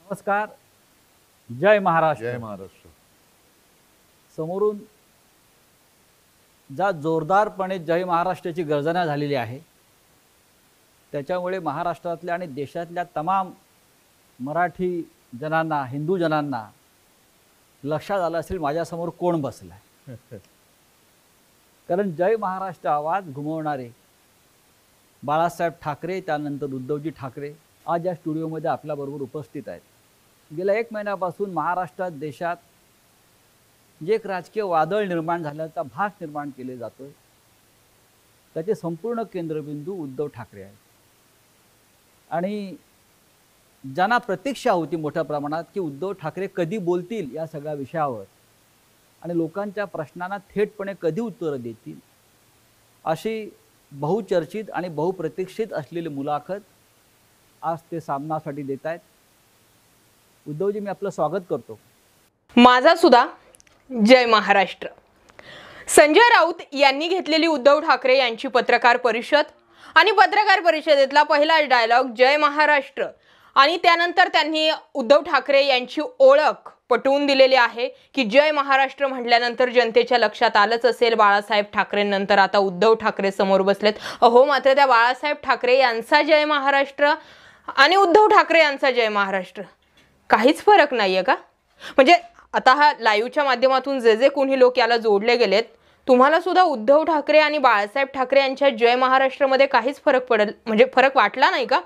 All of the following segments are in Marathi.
नमस्कार. जय महाराष्ट्र. जय महाराष्ट्र. समोरून ज्या जोरदारपणे जय महाराष्ट्राची गर्जना झालेली आहे त्याच्यामुळे महाराष्ट्रातल्या आणि देशातल्या तमाम मराठी जनांना, हिंदू जनांना लक्षात आलं असेल माझ्यासमोर कोण बसलाय. कारण जय महाराष्ट्र आवाज घुमवणारे बाळासाहेब ठाकरे, त्यानंतर उद्धवजी ठाकरे आज या स्टुडिओमध्ये आपल्याबरोबर उपस्थित आहेत. गेल्या 1 महिन्यापासून महाराष्ट्रात, देशात जे एक राजकीय वादळ निर्माण झाल्याचा भास निर्माण केले जातोय त्याचे संपूर्ण केंद्रबिंदू उद्धव ठाकरे आहेत. आणि ज्यांना प्रतीक्षा होती मोठ्या प्रमाणात की उद्धव ठाकरे कधी बोलतील या सगळ्या विषयावर आणि लोकांच्या प्रश्नांना थेटपणे कधी उत्तरं देतील, अशी बहुचर्चित आणि बहुप्रतीक्षित असलेली मुलाखत आज ते सामनासाठी देत आहेत. उद्धवजी, मी आपलं स्वागत करतो. माझा सुद्धा जय महाराष्ट्र. संजय राऊत यांनी घेतलेली उद्धव ठाकरे यांची पत्रकार परिषद आणि पत्रकार परिषदेतला पहिला डायलॉग जय महाराष्ट्र आणि त्यानंतर त्यांनी उद्धव ठाकरे यांची ओळख पटवून दिलेली आहे की जय महाराष्ट्र म्हटल्यानंतर जनतेच्या लक्षात आलंच असेल बाळासाहेब ठाकरेंनंतर आता उद्धव ठाकरे समोर बसलेत. अहो, मात्र त्या बाळासाहेब ठाकरे यांचा जय महाराष्ट्र आणि उद्धव ठाकरे यांचा जय महाराष्ट्र काहीच फरक नाहीये का? म्हणजे आता हा लाईव्हच्या माध्यमातून जे जे कोणी लोक याला जोडले गेलेत, तुम्हाला सुद्धा उद्धव ठाकरे आणि बाळासाहेब ठाकरे यांच्या जय महाराष्ट्रामध्ये काहीच फरक वाटला नाही का?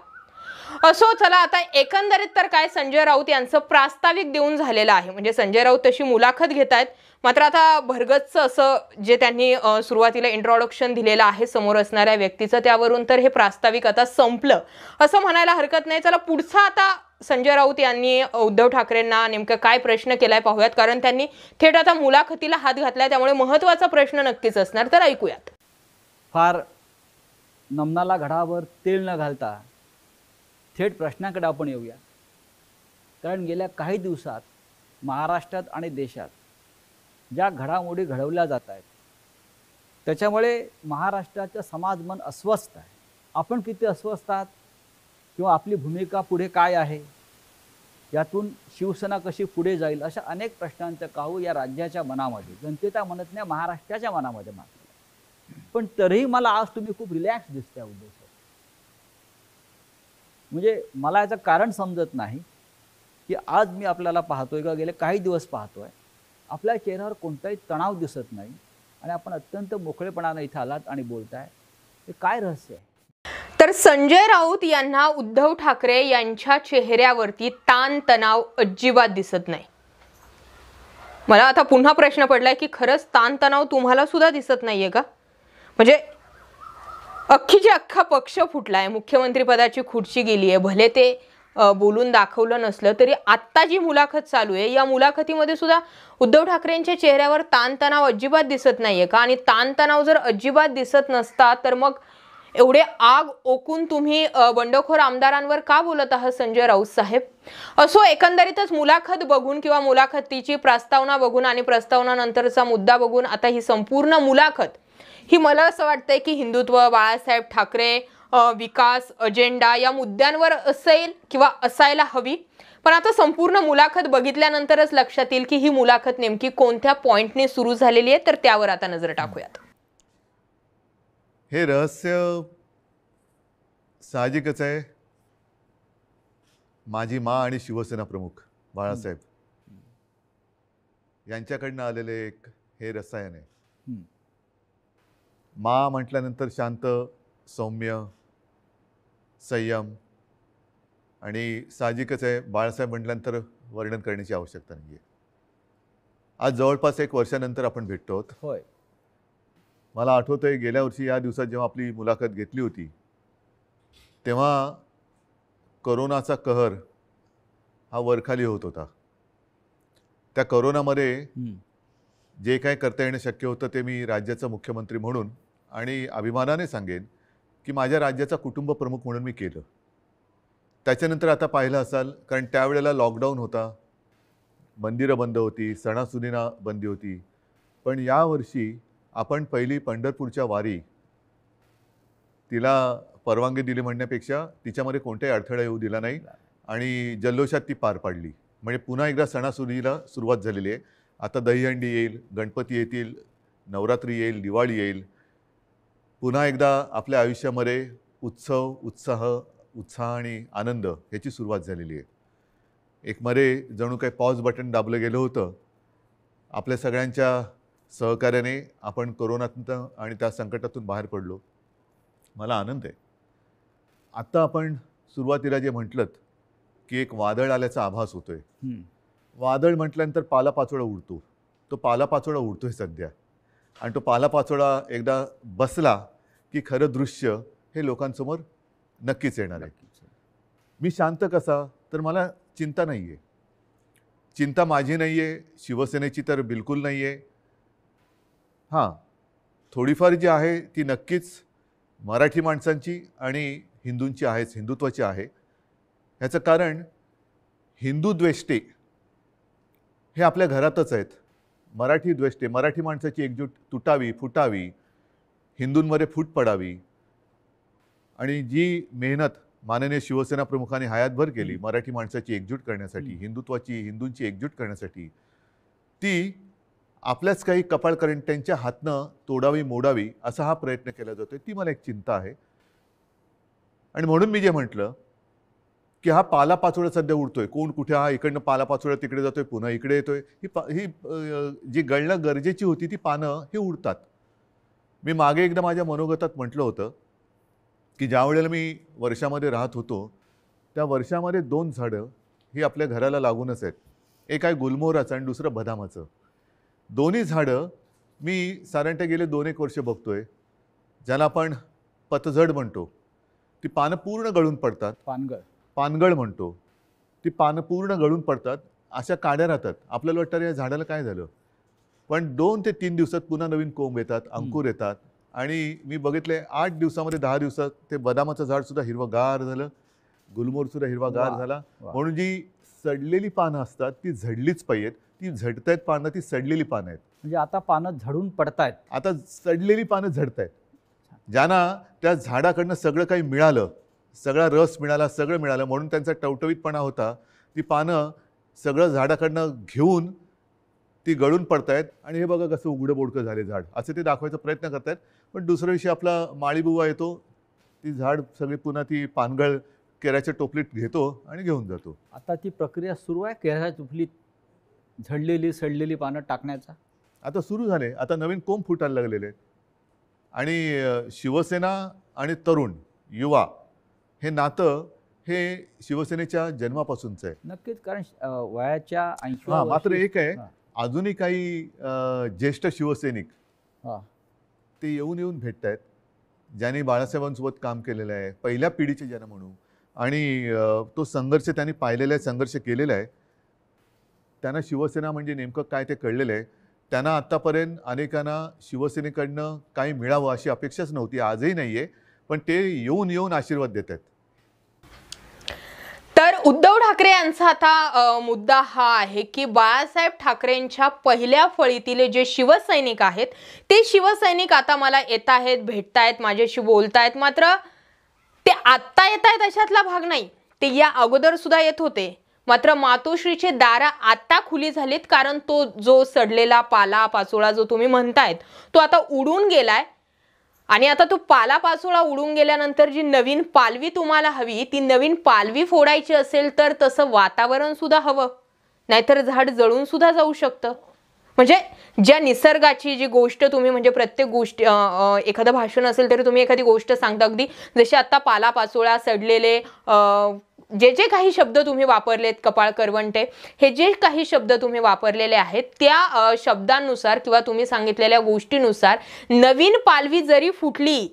असो, चला आता एकंदरीत तर काय, संजय राऊत यांचं प्रास्ताविक देऊन झालेलं आहे. म्हणजे संजय राऊत तशी मुलाखत घेत आहेत, मात्र आता भरगतचं असं जे त्यांनी सुरुवातीला इंट्रोडक्शन दिलेलं आहे समोर असणाऱ्या व्यक्तीचं, त्यावरून तर हे प्रास्ताविक आता संपलं असं म्हणायला हरकत नाही. चला पुढचा आता संजय राऊत यांनी उद्धव ठाकरेंना नेमकं काय प्रश्न केलाय पाहूयात, कारण त्यांनी थेट आता मुलाखतीला हात घातलाय, त्यामुळे महत्त्वाचा प्रश्न नक्कीच असणार. तर ऐकूयात. फार नमनाला घडावर तेल न घालता थेट प्रश्नाकडे आपण येऊया. कारण गेल्या काही दिवसात महाराष्ट्रात आणि देशात ज्या घडामोडी घडवल्या जात आहेत त्याच्यामुळे महाराष्ट्राचं समाज मन अस्वस्थ आहे. आपण किती अस्वस्थ आहात किंवा आपली भूमिका पुढे काय आहे, यातून शिवसेना कशी पुढे जाईल, अशा अनेक प्रश्नांचं काहू या राज्याच्या मनामध्ये, जनतेच्या मनात नाही, महाराष्ट्राच्या मनामध्ये मात्र. पण तरीही मला आज तुम्ही खूप रिलॅक्स दिसताय उद्धव सर. म्हणजे मला याचं कारण समजत नाही की आज मी आपल्याला पाहतोय का गेले काही दिवस पाहतोय आपल्या चेहऱ्यावर कोणताही तणाव दिसत नाही आणि आपण अत्यंत मोकळेपणाने इथे आलात आणि बोलताय. हे काय रहस्य आहे? तर संजय राऊत यांना उद्धव ठाकरे यांच्या चेहऱ्यावरती ताण तणाव अजिबात दिसत नाही. मला आता पुन्हा प्रश्न पडलाय की खरंच ताण तणाव तुम्हाला सुद्धा दिसत नाहीये का? म्हणजे अख्खीच्या अख्खा पक्ष फुटलाय, मुख्यमंत्री पदाची खुर्ची गेली आहे, भले ते बोलून दाखवलं नसलं तरी आत्ता जी मुलाखत चालू आहे या मुलाखतीमध्ये सुद्धा उद्धव ठाकरेंच्या चेहऱ्यावर ताणतणाव अजिबात दिसत नाहीये का? आणि ताणतणाव जर अजिबात दिसत नसता तर मग एवढे आग ओकून तुम्ही बंडखोर आमदारांवर का बोलत आहात संजय राऊत साहेब? असो, एकंदरीतच मुलाखत बघून किंवा मुलाखतीची प्रस्तावना बघून आणि प्रस्तावनानंतरचा मुद्दा बघून आता ही संपूर्ण मुलाखत ही मला असं वाटतंय की हिंदुत्व, बाळासाहेब ठाकरे, विकास, अजेंडा या मुद्द्यांवर असेल किंवा असायला हवी. पण आता संपूर्ण मुलाखत बघितल्यानंतरच लक्षात येईल की ही मुलाखत नेमकी कोणत्या पॉइंटने सुरू झालेली आहे. तर त्यावर आता नजर टाकूयात. हे रहस्य साहजिकच आहे. माझी मा आणि शिवसेना प्रमुख बाळासाहेब यांच्याकडनं आलेले एक हे रसायन आहे. मा म्हटल्यानंतर शांत, सौम्य, संयम, आणि साहजिकच आहे बाळासाहेब म्हटल्यानंतर वर्णन करण्याची आवश्यकता नाही आहे. आज जवळपास 1 वर्षानंतर आपण भेटतो आहोत. होय. मला आठवतंय गेल्या वर्षी या दिवसात जेव्हा आपली मुलाखत घेतली होती तेव्हा करोनाचा कहर हा वरखाली होत होता. त्या करोनामध्ये जे काय करता येणं शक्य होतं ते मी राज्याचा मुख्यमंत्री म्हणून आणि अभिमानाने सांगेन की माझ्या राज्याचा कुटुंब प्रमुख म्हणून मी केलं. त्याच्यानंतर आता पाहिलं असाल, कारण त्यावेळेला लॉकडाऊन होता, मंदिरं बंद होती, सणासुदींना बंदी होती. पण यावर्षी आपण पहिली पंढरपूरच्या वारी तिला परवानगी दिली म्हणण्यापेक्षा तिच्यामध्ये कोणताही अडथळा येऊ दिला नाही. आणि जल्लोषात ती पार पाडली. म्हणजे पुन्हा एकदा सणासुदीला सुरुवात झालेली आहे. आता दहीहंडी येईल, गणपती येतील, नवरात्री येईल, दिवाळी येईल. पुन्हा एकदा आपल्या आयुष्यामध्ये उत्सव, उत्साह आणि आनंद ह्याची सुरुवात झालेली आहे. एक मध्ये जणू काही पॉज बटन दाबलं गेलं होतं. आपल्या सगळ्यांच्या सहकार्याने आपण कोरोनातून आणि त्या संकटातून बाहेर पडलो. मला आनंद आहे. आत्ता आपण सुरुवातीला जे म्हटलं की एक वादळ आल्याचा आभास होतोय. वादळ म्हटल्यानंतर पालापाचोळा उडतो. तो पालापाचोळा उडतोय सध्या, आणि तो पालापाचोळा एकदा बसला की खरं दृश्य हे लोकांसमोर नक्कीच येणार आहे. मी शांत कसा? तर मला चिंता नाही आहे. चिंता माझी नाही आहे, शिवसेनेची तर बिलकुल नाही आहे. हां, थोडीफार जी आहे ती नक्कीच मराठी माणसांची आणि हिंदूंची आहेच, हिंदुत्वाची आहे. ह्याचं कारण हिंदू द्वेष्टे हे आपल्या घरातच आहेत. मराठी द्वेष्टे, मराठी माणसाची एकजूट तुटावी, फुटावी, हिंदूंमध्ये फूट पडावी. आणि जी मेहनत माननीय शिवसेना प्रमुखांनी हयातभर केली मराठी माणसाची एकजूट करण्यासाठी, हिंदुत्वाची, हिंदूंची एकजूट करण्यासाठी, ती आपल्याच काही कपाळकरंट्यांच्या हातनं तोडावी, मोडावी असा हा प्रयत्न केला जातोय. ती मला एक चिंता आहे. आणि म्हणून मी जे म्हटलं की हा पालापाचोळा सध्या उडतोय. कोण कुठे, हा इकडनं पालापाचोळा तिकडे जातोय, पुन्हा इकडे येतोय. ही जी गळणं गरजेची होती ती पानं ही उडतात. मी मागे एकदा माझ्या मनोगतात म्हटलं होतं की ज्या वेळेला मी वर्षामध्ये राहत होतो त्या वर्षामध्ये 2 झाडं ही आपल्या घराला लागूनच आहेत. एक आहे गुलमोहराचं आणि दुसरं बदामाचं. दोन्ही झाडं मी साधारणतः गेले 2-1 वर्ष बघतोय. ज्याला आपण पतझड म्हणतो. ती पानं पूर्ण गळून पडतात. पानगळ म्हणतो. ती पानं पूर्ण गळून पडतात, अशा काड्या राहतात. आपल्याला वाटतं या झाडाला काय झालं, पण 2 ते 3 दिवसात पुन्हा नवीन कोंब येतात, अंकुर येतात. आणि मी बघितले 8 दिवसामध्ये 10 दिवसात ते बदामाचं झाड सुद्धा हिरवगार झालं, गुलमोहर सुद्धा हिरवागार झाला. म्हणून जी सडलेली पानं असतात ती झडलीच पाहिजेत. ती झडतायत पानं, ती सडलेली पानं आहेत. म्हणजे आता पानं झडून पडतायत. आता सडलेली पानं झडतायत. ज्यांना त्या झाडाकडनं सगळं काही मिळालं, सगळा रस मिळाला, सगळं मिळालं, म्हणून त्यांचा टवटवीतपणा होता, ती पानं सगळं झाडाकडनं घेऊन ती गळून पडतायत. आणि हे बघा कसं उघडं बोडकं झाले झाड, असं ते दाखवायचा प्रयत्न करतायत. पण दुसऱ्या दिवशी आपला माळीबुवा येतो, ती झाड सगळी पुन्हा ती पानगळ केळ्याच्या टोपलीत घेतो आणि घेऊन जातो. आता ती प्रक्रिया सुरू आहे केळ्याच्या टोपलीत झडलेली सडलेली पानं टाकण्याचा. आता सुरू झाले. आता नवीन कोंब फुटायला लागलेले आहेत. आणि शिवसेना आणि तरुण युवा हे नातं हे शिवसेनेच्या जन्मापासूनचं आहे. नक्कीच, कारण वयाच्या 80 हां, मात्र एक आहे, अजूनही काही ज्येष्ठ शिवसैनिक ते येऊन भेटत आहेत, ज्यांनी बाळासाहेबांसोबत काम केलेलं आहे, पहिल्या पिढीचे ज्यांना म्हणू, आणि तो संघर्ष त्यांनी पाहिलेला आहे, संघर्ष केलेला आहे. त्यांना शिवसेना म्हणजे नेमकं काय ते कळलेलं आहे. त्यांना आत्तापर्यंत अनेकांना शिवसेनेकडनं काही मिळावं अशी अपेक्षाच नव्हती, आजही नाही आहे, पण ते येऊन आशीर्वाद देत आहेत. तर उद्धव ठाकरे यांचा आता मुद्दा हा आहे की बाळासाहेब ठाकरेंच्या पहिल्या फळीतील जे शिवसैनिक आहेत ते शिवसैनिक आता मला येत आहेत, भेटतायत, माझ्याशी बोलतायत. मात्र ते आत्ता येत आहेत अशातला भाग नाही, ते या अगोदर सुद्धा येत होते. मात्र मातोश्रीचे दारा आता खुली झालीत, कारण तो जो सडलेला पाला पाचोळा जो तुम्ही म्हणतायत तो आता उडून गेलाय. आणि आता तो पाला पाचोळा उडून गेल्यानंतर जी नवीन पालवी तुम्हाला हवी, ती नवीन पालवी फोडायची असेल तर तसं वातावरण सुद्धा हवं, नाहीतर झाड जळून सुद्धा जाऊ शकतं. म्हणजे ज्या निसर्गाची जी गोष्ट तुम्ही, म्हणजे प्रत्येक गोष्ट, एखादं भाषण असेल तरी तुम्ही एखादी गोष्ट सांगता, अगदी जशी आता पाला पाचोळा, सडलेले, जे जे काही शब्द तुम्ही वापरलेत, कपाळ करवंटे, हे जे काही शब्द तुम्ही वापरलेले आहेत त्या शब्दांनुसार किंवा तुम्ही सांगितलेल्या गोष्टीनुसार नवीन पालवी जरी फुटली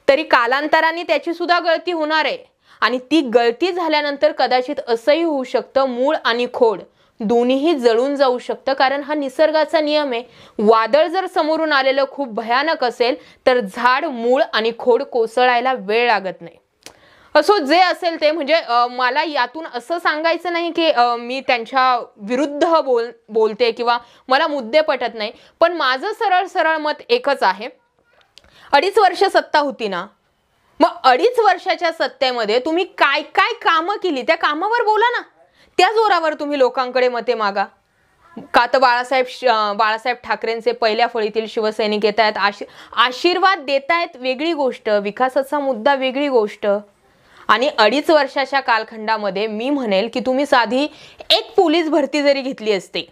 तरी कालांतराने त्याची सुद्धा गळती होणार आहे. आणि ती गळती झाल्यानंतर कदाचित असंही होऊ शकतं, मूळ आणि खोड दोन्हीही जळून जाऊ शकतं, कारण हा निसर्गाचा नियम आहे. वादळ जर समोरून आलेलं खूप भयानक असेल तर झाड, मूळ आणि खोड कोसळायला वेळ लागत नाही. असो, जे असेल ते, म्हणजे मला यातून असं सांगायचं नाही की मी त्यांच्या विरुद्ध बोलते किंवा मला मुद्दे पटत नाही, पण माझं सरळ मत एकच आहे. 2.5 वर्ष सत्ता होती ना, मग 2.5 वर्षाच्या सत्तेमध्ये तुम्ही काय काय कामं केली त्या कामावर बोला ना. त्या जोरावर तुम्ही लोकांकडे मते मागा. का तर बाळासाहेब ठाकरेंचे पहिल्या फळीतील शिवसैनिक येत आहेत, आशीर्वाद देत आहेत वेगळी गोष्ट, विकासाचा मुद्दा वेगळी गोष्ट. आणि 2.5 वर्षाच्या कालखंडामध्ये मी म्हणेल की तुम्ही साधी एक पोलीस भरती जरी घेतली असते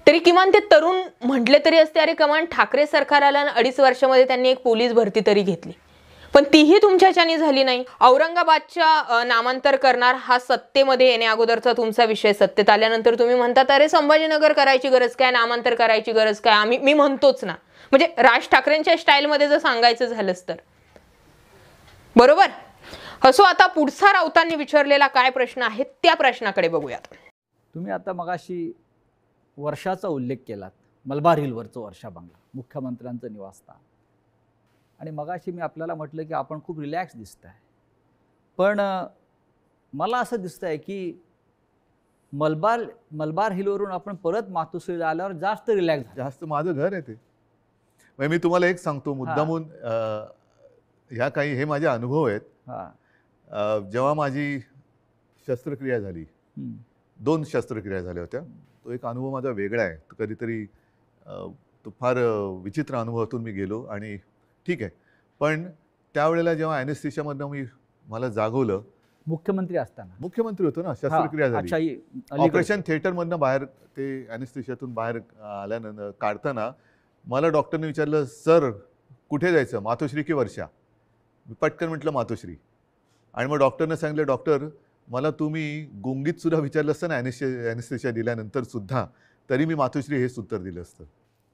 तरी किमान ते तरुण म्हटले तरी असते, अरे किमान ठाकरे सरकार आलं आणि 2.5 वर्षामध्ये त्यांनी एक पोलीस भरती तरी घेतली. पण तीही तुमच्याच्याने झाली नाही. औरंगाबादच्या नामांतर करणार हा सत्तेमध्ये येण्या अगोदरचा तुमचा विषय. सत्तेत आल्यानंतर तुम्ही म्हणतात अरे संभाजीनगर करायची गरज काय, नामांतर करायची गरज काय, मी म्हणतोच ना. म्हणजे राज ठाकरेंच्या स्टाईलमध्ये जर सांगायचं झालंच तर बरोबर. असो, आता पुढचा राऊतांनी विचारलेला काय प्रश्न आहे त्या प्रश्नाकडे बघूयात. तुम्ही आता मगाशी वर्षाचा उल्लेख केलात, मलबार हिलवरचं वर्षा बंगला, मुख्यमंत्र्यांचं निवासस्थान. आणि मगाशी मी आपल्याला म्हटलं की आपण खूप रिलॅक्स दिसत आहे, पण मला असं दिसतं आहे की मलबार हिलवरून आपण परत मातोश्रीला आल्यावर जास्त रिलॅक्स झालं. जास्त माझं घर आहे ते. म्हणजे मी तुम्हाला एक सांगतो मुद्दामून, ह्या काही हे माझे अनुभव आहेत. जेव्हा माझी शस्त्रक्रिया झाली, 2 शस्त्रक्रिया झाल्या होत्या, तो एक अनुभव माझा वेगळा आहे. तो कधीतरी तो फार विचित्र अनुभवातून मी गेलो आणि ठीक आहे. पण त्यावेळेला जेव्हा ॲनेस्थेशियामधनं मला जागवलं, मुख्यमंत्री असताना, मुख्यमंत्री होतो ना, शस्त्रक्रिया झाली, ऑपरेशन थिएटरमधनं बाहेर ते ॲनेस्थेशियातून बाहेर आल्यानंतर काढताना मला डॉक्टरने विचारलं, सर कुठे जायचं, मातोश्री की वर्षा? मी पटकन म्हटलं मातोश्री. आणि मग डॉक्टरने सांगितलं, डॉक्टर मला तुम्ही गुंगीत सुद्धा विचारलं असतं ना ॲनेस्थेशिया दिल्यानंतर सुद्धा, तरी मी मातोश्री हेच उत्तर दिलं असतं.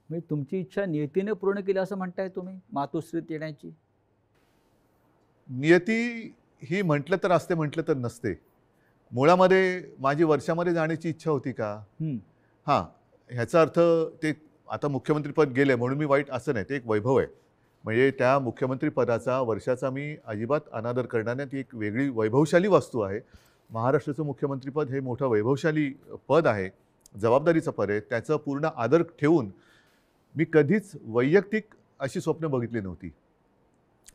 म्हणजे तुमची इच्छा नियतीने पूर्ण केली असं म्हणताय तुम्ही मातोश्रीत येण्याची? नियती ही म्हटलं तर असते, म्हटलं तर नसते. मुळामध्ये माझी वर्षामध्ये जाण्याची इच्छा होती का? हां, ह्याचा अर्थ ते आता मुख्यमंत्रीपद गेले म्हणून मी वाईट असं नाही, ते एक वैभव आहे. म्हणजे त्या मुख्यमंत्रीपदाचा वर्षाचा मी अजिबात अनादर करणार नाही. ती एक वेगळी वैभवशाली वस्तू आहे. महाराष्ट्राचं मुख्यमंत्रीपद हे मोठं वैभवशाली पद आहे, जबाबदारीचं पद आहे. त्याचं पूर्ण आदर ठेवून मी कधीच वैयक्तिक अशी स्वप्न बघितली नव्हती.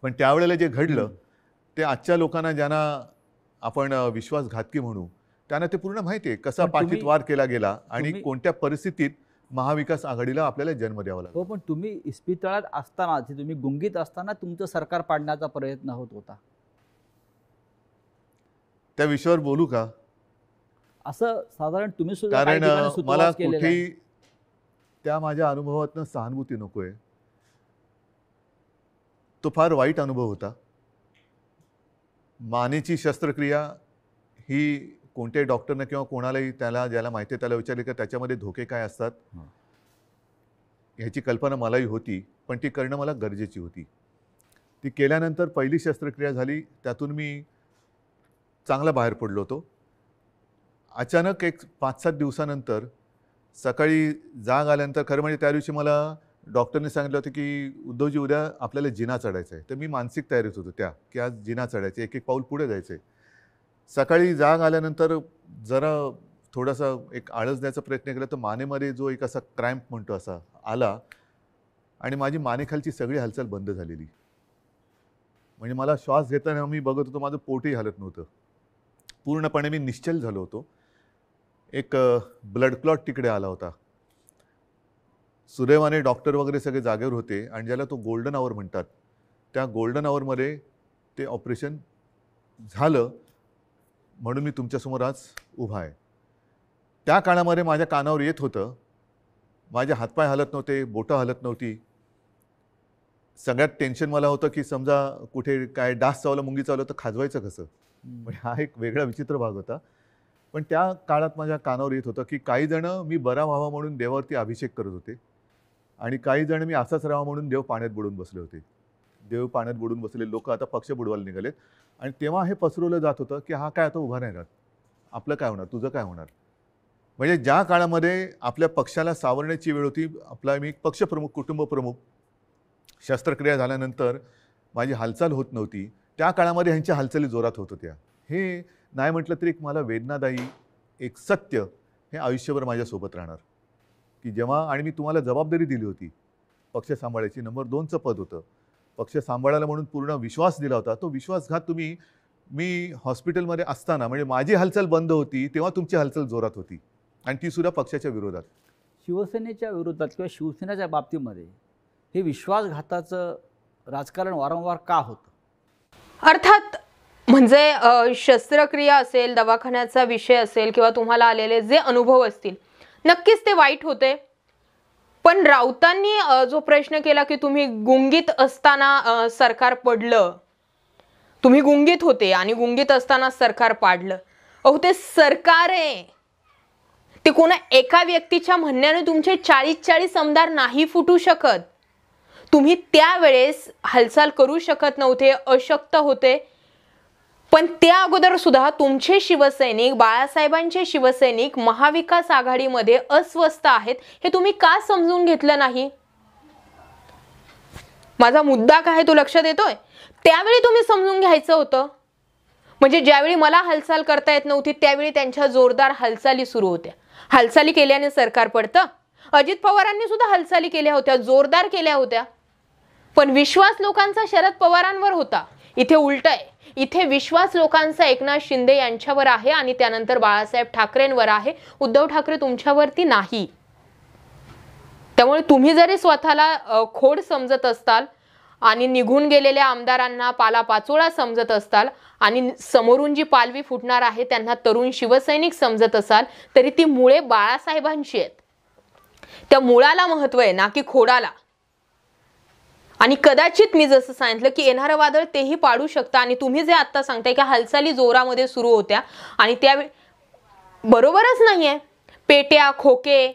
पण त्यावेळेला जे घडलं ते आजच्या लोकांना, ज्यांना आपण विश्वासघातकी म्हणू, त्यांना ते पूर्ण माहिती आहे कसा पाठीत वार केला गेला आणि कोणत्या परिस्थितीत महाविकास आघाडीला आपल्याला जन्म द्यावा लागला. हो, पण तुम्ही इस्पितळात असताना, तुम्ही गुंगीत असताना तुमचं सरकार पाडण्याचा प्रयत्न होत होता. त्या विषयावर बोलू का? असं साधारण तुम्ही सुद्धा कारण मला कुठेही त्या माझ्या अनुभवातनं सहानुभूती नको आहे. तो फार वाईट अनुभव होता. मानेची शस्त्रक्रिया ही कोणत्याही डॉक्टरनं किंवा कोणालाही ज्याला माहिती आहे त्याला विचारले की त्याच्यामध्ये धोके काय असतात ह्याची कल्पना मलाही होती, पण ती करणं मला गरजेची होती. ती केल्यानंतर पहिली शस्त्रक्रिया झाली, त्यातून मी चांगला बाहेर पडलो होतो. अचानक एक 5-7 दिवसानंतर सकाळी जाग आल्यानंतर, खरं म्हणजे त्या दिवशी मला डॉक्टरने सांगितलं होतं की उद्धवजी उद्या आपल्याला जिना चढायचं आहे. तर मी मानसिक तयारीत होतो की आज जिना चढायचं, एक पाऊल पुढे जायचं आहे. सकाळी जाग आल्यानंतर जरा थोडासा एक आळस द्यायचा प्रयत्न केला तर मानेमध्ये जो एक असा क्रॅम्प म्हणतो असा आला आणि माझी मानेखालची सगळी हालचाल बंद झालेली. म्हणजे मला श्वास घेताना मी बघत होतो माझं पोटही हलत नव्हतं. पूर्णपणे मी निश्चल झालो होतो. एक ब्लड क्लॉट तिकडे आला होता. सुदैवाने डॉक्टर वगैरे सगळे जागेवर होते आणि ज्याला तो गोल्डन आवर म्हणतात, त्या गोल्डन आवरमध्ये ते ऑपरेशन झालं म्हणून मी तुमच्यासमोर आज उभा आहे. त्या काळामध्ये माझ्या कानावर येत होतं, माझे हातपाय हलत नव्हते, बोटं हलत नव्हती. सगळ्यात टेन्शन मला होतं की समजा कुठे काय डास चावला, मुंगी चावलं तर खाजवायचं कसं. म्हणजे हा एक वेगळा विचित्र भाग होता. पण त्या काळात माझ्या कानावर येत होतं की काही जण मी बरा व्हावा म्हणून देवावरती अभिषेक करत होते आणि काही जण मी असाच राहावा म्हणून देव पाण्यात बुडून बसले होते. देव पाण्यात बुडून बसलेले लोक आता पक्ष बुडवायला निघालेत. आणि तेव्हा हे पसरवलं जात होतं की हा काय आता उभा नाही राहत, आपलं काय होणार, तुझं काय होणार. म्हणजे ज्या काळामध्ये आपल्या पक्षाला सावरण्याची वेळ होती, आपला मी पक्षप्रमुख, कुटुंबप्रमुख, शस्त्रक्रिया झाल्यानंतर माझी हालचाल होत नव्हती, त्या काळामध्ये ह्यांच्या हालचाली जोरात होत होत्या. हे नाही म्हटलं तरी एक मला वेदनादायी एक सत्य हे आयुष्यभर माझ्यासोबत राहणार की जेव्हा, आणि मी तुम्हाला जबाबदारी दिली होती पक्ष सांभाळायची, नंबर 2चं पद होतं, पक्ष सांभाळायला म्हणून पूर्ण विश्वास दिला होता, तो विश्वासघात तुम्ही मी हॉस्पिटलमध्ये असताना म्हणजे माझी हालचाल बंद होती तेव्हा तुमची हालचाल जोरात होती आणि ती सुद्धा पक्षाच्या विरोधात. शिवसेनेच्या विरोधात किंवा शिवसेनेच्या बाबतीमध्ये हे विश्वासघाताचं राजकारण वारंवार का होतं? अर्थात म्हणजे शस्त्रक्रिया असेल, दवाखान्याचा विषय असेल किंवा तुम्हाला आलेले जे अनुभव असतील, नक्कीच ते वाईट होते. पण राऊतांनी जो प्रश्न केला की तुम्ही गुंगीत असताना सरकार पडलं, तुम्ही गुंगीत होते आणि गुंगीत असताना सरकार पाडलं. अहो ते सरकार आहे, ते कोणा एका व्यक्तीच्या म्हणण्याने तुमचे 40 आमदार नाही फुटू शकत. तुम्ही त्यावेळेस हालचाल करू शकत नव्हते, अशक्त होते. पण त्या अगोदर सुद्धा तुमचे शिवसैनिक, बाळासाहेबांचे शिवसैनिक महाविकास आघाडीमध्ये अस्वस्थ आहेत, हे तुम्ही का समजून घेतलं नाही? माझा मुद्दा काय तो लक्षात येतोय? त्यावेळी तुम्ही समजून घ्यायचं होतं. म्हणजे ज्यावेळी मला हालचाल करता येत नव्हती त्यावेळी त्यांच्या जोरदार हालचाली सुरू होत्या. हालचाली केल्याने सरकार पडतं. अजित पवारांनी सुद्धा हालचाली केल्या होत्या, जोरदार केल्या होत्या. पण विश्वास लोकांचा शरद पवारांवर होता. इथे उलट आहे. इथे विश्वास लोकांचा एकनाथ शिंदे यांच्यावर आहे आणि त्यानंतर बाळासाहेब ठाकरेंवर आहे. उद्धव ठाकरे तुमच्यावरती नाही. त्यामुळे तुम्ही जरी स्वतःला खोड समजत असताल आणि निघून गेलेल्या आमदारांना पालापाचोळा समजत असताल आणि समोरून जी पालवी फुटणार आहे त्यांना तरुण शिवसैनिक समजत असाल, तरी ती मुळे बाळासाहेबांची आहेत. त्या मुळाला महत्व आहे ना की खोडाला. आणि कदाचित मी जसं सांगितलं की येणारं वादळ तेही पाडू शकतं. आणि तुम्ही जे आता सांगताय की हालचाली जोरामध्ये सुरू होत्या आणि त्यावेळी बरोबरच नाहीये. पेट्या, खोके,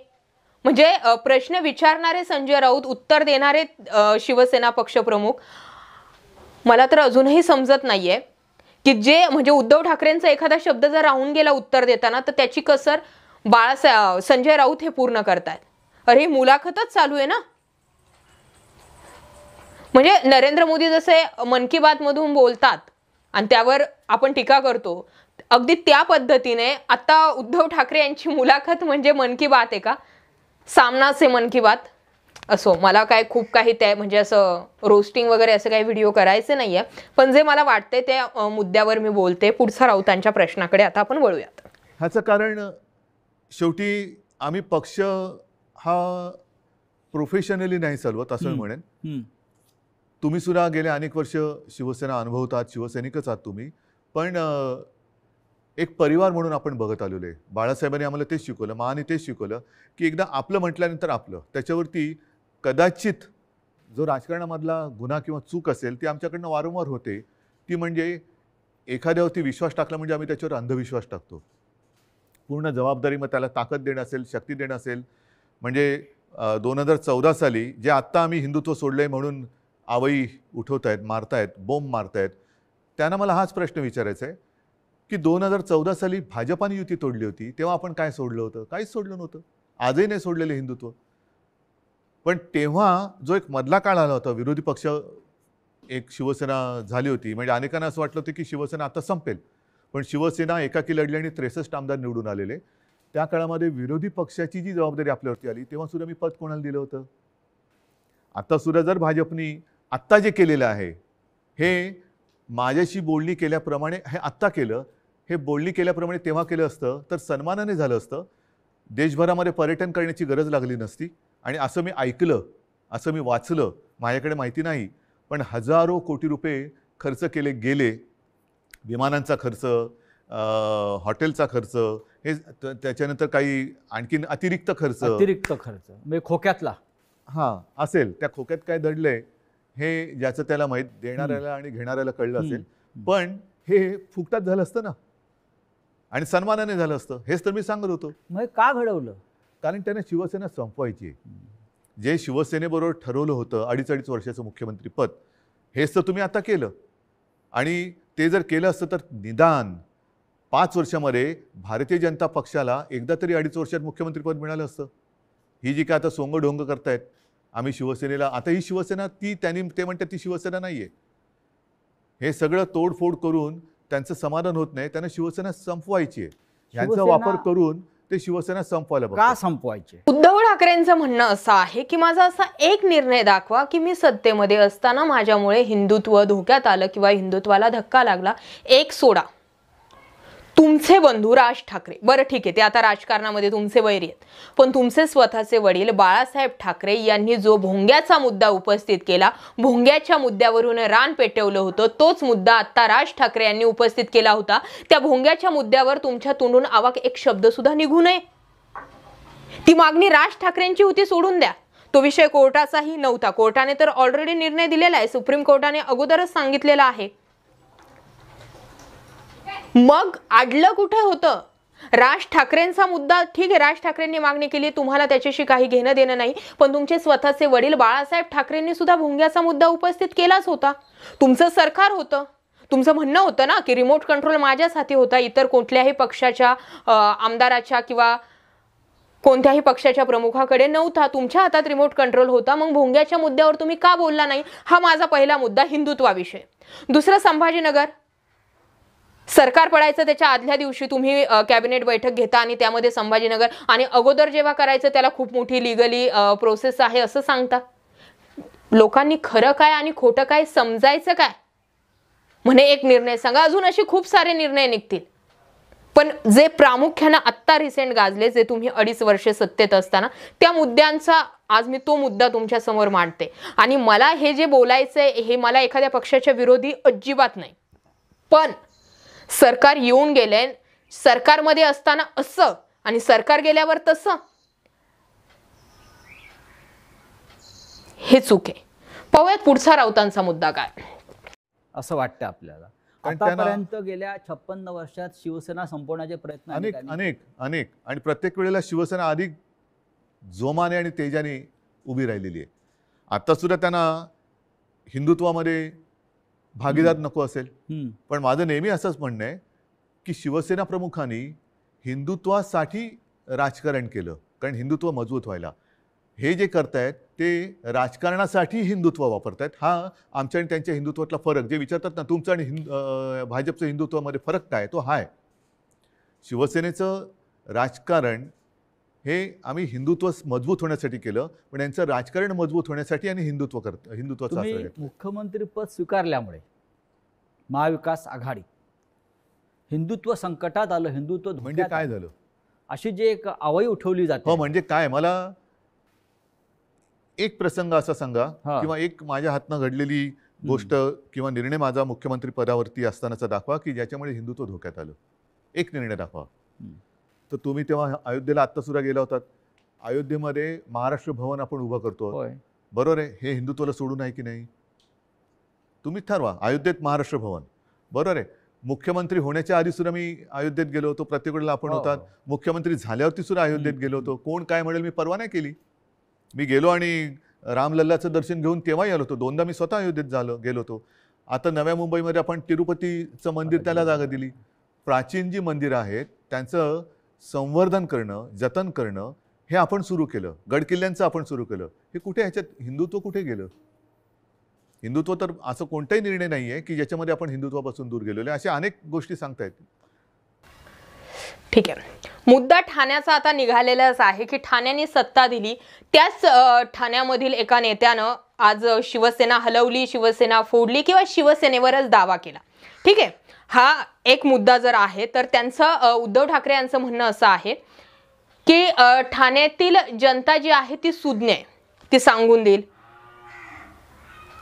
म्हणजे प्रश्न विचारणारे संजय राऊत, उत्तर देणारे शिवसेना पक्षप्रमुख. मला तर अजूनही समजत नाहीये की जे म्हणजे उद्धव ठाकरेंचा एखादा शब्द जर राहून गेला उत्तर देताना तर त्याची कसर संजय राऊत हे पूर्ण करतायत. अरे मुलाखतच चालू आहे ना. म्हणजे नरेंद्र मोदी जसे मन की बात मधून बोलतात आणि त्यावर आपण टीका करतो, अगदी त्या पद्धतीने आता उद्धव ठाकरे यांची मुलाखत म्हणजे मन की बात आहे का? सामना से मन की बात असो. मला काय खूप काही ते म्हणजे असं रोस्टिंग वगैरे असं काही व्हिडिओ करायचे नाहीये. पण जे मला वाटते त्या मुद्द्यावर मी बोलते. पुढचा राऊतांच्या प्रश्नाकडे आता आपण वळूयात. ह्याचं कारण शेवटी आम्ही पक्ष हा प्रोफेशनली नाही चालवत असं मी म्हणेन. तुम्ही सुद्धा गेले अनेक वर्ष शिवसेना अनुभवतात, शिवसैनिकच आहात तुम्ही. पण एक परिवार म्हणून आपण बघत आलेलो आहे. बाळासाहेबांनी आम्हाला तेच शिकवलं, माने तेच शिकवलं की एकदा आपलं म्हटल्यानंतर आपलं. त्याच्यावरती कदाचित जो राजकारणामधला गुन्हा किंवा चूक असेल ती आमच्याकडनं वारंवार होते. ती म्हणजे एखाद्यावरती विश्वास टाकला म्हणजे आम्ही त्याच्यावर अंधविश्वास टाकतो. पूर्ण जबाबदारी मग त्याला ताकद देणं असेल, शक्ती देणं असेल. म्हणजे 2014 साली जे आत्ता आम्ही हिंदुत्व सोडलंय म्हणून आवई उठवत आहेत, मारतायत, बोंब मारतायत, त्यांना मला हाच प्रश्न विचारायचा आहे की 2014 साली भाजपाने युती तोडली होती तेव्हा आपण काय सोडलं होतं? काहीच सोडलं नव्हतं. आजही नाही सोडलेलं हिंदुत्व. पण तेव्हा जो एक मधला काळ आला होता, विरोधी पक्ष एक शिवसेना झाली होती. म्हणजे अनेकांना असं वाटलं होतं की शिवसेना आता संपेल. पण शिवसेना एकाकी लढली आणि 63 आमदार निवडून आलेले. त्या काळामध्ये विरोधी पक्षाची जी जबाबदारी आपल्यावरती आली तेव्हा सुद्धा मी पद कोणाला दिलं होतं? आता सुद्धा जर भाजपनी आत्ता जे केलेलं आहे हे माझ्याशी बोलणी केल्याप्रमाणे हे आत्ता केलं, हे बोलणी केल्याप्रमाणे तेव्हा केलं असतं तर सन्मानाने झालं असतं. देशभरामध्ये पर्यटन करण्याची गरज लागली नसती. आणि असं मी ऐकलं, असं मी वाचलं, माझ्याकडे माहिती नाही, पण हजारो कोटी रुपये खर्च केले गेले. विमानांचा खर्च, हॉटेलचा खर्च, हे त्याच्यानंतर काही आणखीन अतिरिक्त खर्च म्हणजे खोक्यातला असेल. त्या खोक्यात काय दडलंय हे ज्याचं त्याला माहीत, देणाऱ्याला आणि घेणाऱ्याला कळलं असेल. पण हे फुकटात झालं असतं ना आणि सन्मानाने झालं असतं. हेच तर मी सांगत होतो. मग का घडवलं? कारण त्याने शिवसेना संपवायची आहे. जे शिवसेनेबरोबर ठरवलं होतं 2.5 वर्षाचं मुख्यमंत्रीपद, हेच तर तुम्ही आता केलं. आणि ते जर केलं असतं तर निदान 5 वर्षामध्ये भारतीय जनता पक्षाला एकदा तरी 2.5 वर्षात मुख्यमंत्रीपद मिळालं असतं. ही जी काय आता सोंगढोंग करतायत आम्ही शिवसेनेला, आता ही शिवसेना ते म्हणतात ती शिवसेना नाही आहे. हे सगळं तोडफोड करून त्यांचं समाधान होत नाही. त्यांना शिवसेना संपवायची आहे. ह्यांचा वापर करून ते शिवसेना संपवायला का बघतात. संपवायचे? उद्धव ठाकरेंचं म्हणणं असं आहे की माझा असा एक निर्णय दाखवा की मी सत्तेमध्ये असताना माझ्यामुळे हिंदुत्व धोक्यात आलं किंवा हिंदुत्वाला धक्का लागला. एक सोडा, तुमचे बंधू राज ठाकरे, बरं ठीक आहे ते आता राजकारणामध्ये तुमचे वैरी आहेत, पण तुमचे स्वतःचे वडील बाळासाहेब ठाकरे यांनी जो भोंग्याचा मुद्दा उपस्थित केला, भोंग्याच्या मुद्द्यावरून रान पेटवलं होतं, तोच मुद्दा आता राज ठाकरे यांनी उपस्थित केला होता. त्या भोंग्याच्या मुद्द्यावर तुमच्या तोंडून आवाक एक शब्द सुद्धा निघू नये. ती मागणी राज ठाकरेंची होती, सोडून द्या. तो विषय कोर्टाचाही नव्हता. कोर्टाने तर ऑलरेडी निर्णय दिलेला आहे, सुप्रीम कोर्टाने अगोदरच सांगितलेलं आहे. मग अडलं कुठे होतं? राज ठाकरेंचा मुद्दा ठीक आहे, राज ठाकरेंनी मागणी केली, तुम्हाला त्याच्याशी काही घेणं देणं नाही, पण तुमचे स्वतःचे वडील बाळासाहेब ठाकरेंनी सुद्धा भोंग्याचा मुद्दा उपस्थित केलाच होता. तुमचं सरकार होतं, तुमचं म्हणणं होतं ना की रिमोट कंट्रोल माझ्याच हाती होता, इतर कुठल्याही पक्षाच्या आमदाराच्या किंवा कोणत्याही पक्षाच्या प्रमुखाकडे नव्हता, तुमच्या हातात रिमोट कंट्रोल होता. मग भोंग्याच्या मुद्द्यावर तुम्ही का बोलला नाही? हा माझा पहिला मुद्दा, हिंदुत्वाविषयी. दुसरं, संभाजीनगर सरकार पडायचं त्याच्या आदल्या दिवशी तुम्ही कॅबिनेट बैठक घेता आणि त्यामध्ये संभाजीनगर, आणि अगोदर जेव्हा करायचं त्याला खूप मोठी लिगली प्रोसेस आहे असं सांगता. लोकांनी खरं काय आणि खोटं काय समजायचं काय? म्हणे एक निर्णय सांगा, अजून असे खूप सारे निर्णय निघतील, पण जे प्रामुख्याने आत्ता रिसेंट गाजले, जे तुम्ही 2.5 वर्ष सत्तेत असताना, त्या मुद्द्यांचा आज मी तो मुद्दा तुमच्या समोर मांडते. आणि मला हे जे बोलायचंय हे मला एखाद्या पक्षाच्या विरोधी अजिबात नाही, पण सरकार येऊन गेले, सरकारमध्ये असताना असं आणि सरकार गेल्यावर तसं, हे चूक आहे. पाहूयात पुढचा राऊतांचा मुद्दा काय असं वाटतं आपल्याला. कारण त्यांना- आतापर्यंत गेल्या 56 वर्षात शिवसेना संपवण्याचे प्रयत्न अनेक अनेकांनी- अनेक अनेक आणि प्रत्येक वेळेला शिवसेना अधिक जोमाने आणि तेजाने उभी राहिलेली आहे. आता सुद्धा त्यांना हिंदुत्वामध्ये भागीदार नको असेल, हम्म. पण माझं नेहमी असंच म्हणणं आहे की शिवसेना प्रमुखांनी हिंदुत्वासाठी राजकारण केलं, कारण हिंदुत्व मजबूत व्हायला. हे जे करतायत ते राजकारणासाठी हिंदुत्व वापरतायत. हा आमच्या आणि त्यांच्या हिंदुत्वातला फरक, जे विचारतात ना तुमचं आणि भाजपचं हिंदुत्वामध्ये फरक काय, तो हा आहे. शिवसेनेचं राजकारण हे आम्ही हिंदुत्व मजबूत होण्यासाठी केलं, पण यांचं राजकारण मजबूत होण्यासाठी आणि हिंदुत्वाचा आश्रय तुम्ही घेतला. मुख्यमंत्री पद स्वीकारल्यामुळे महाविकास आघाडी हिंदुत्व संकटात आलं, हिंदुत्व म्हणजे धोक्यात काय आलं, झालं? अशी जी एक आवई उठवली जाते. हो, म्हणजे काय, मला एक प्रसंग असा सांगा हा. किंवा एक माझ्या हातनं घडलेली गोष्ट किंवा निर्णय माझा मुख्यमंत्री पदावरती असतानाचा दाखवा की ज्याच्यामुळे हिंदुत्व धोक्यात आलं. एक निर्णय दाखवा. तर तुम्ही तेव्हा अयोध्येला आत्ता सुद्धा गेला होतात. अयोध्येमध्ये महाराष्ट्र भवन आपण उभं करतो, होय. बरोबर आहे. हे हिंदुत्वाला सोडून आहे की नाही? तुम्ही ठरवा. अयोध्येत महाराष्ट्र भवन, बरोबर आहे. मुख्यमंत्री होण्याच्या आधी सुद्धा मी अयोध्येत गेलो होतो, प्रत्येक वेळेला आपण हो, होतात. हो. मुख्यमंत्री झाल्यावरती सुद्धा अयोध्येत गेलो होतो. कोण काय म्हणेल मी परवा नाही केली. मी गेलो आणि रामलल्लाचं दर्शन घेऊन तेव्हाही आलो होतो. 2दा मी स्वतः अयोध्येत गेलो होतो. आता नव्या मुंबईमध्ये आपण तिरुपतीचं मंदिर त्याला जागा दिली. प्राचीन जी मंदिरं आहेत त्यांचं संवर्धन करणं, जतन करणं हे आपण सुरू केलं. गडकिल्ल्यांचं आपण सुरू केलं. हे कुठे, ह्याच्यात हिंदुत्व कुठे गेलं? हिंदुत्व तर असं कोणताही निर्णय नाही आहे की ज्याच्यामध्ये आपण हिंदुत्वापासून दूर गेलेलो आहे. अशा अनेक गोष्टी सांगता येतील. ठीक आहे. मुद्दा ठाण्याचा आता निघालेलाच आहे की ठाण्याने सत्ता दिली, त्याच ठाण्यामधील एका नेत्यानं आज शिवसेना हलवली, शिवसेना फोडली किंवा शिवसेनेवरच दावा केला. ठीक आहे, हा एक मुद्दा जर आहे तर त्यांचं उद्धव ठाकरे यांचं म्हणणं असं आहे की ठाण्यातील जनता जी आहे ती सुज्ञ आहे, ती सांगून देईल.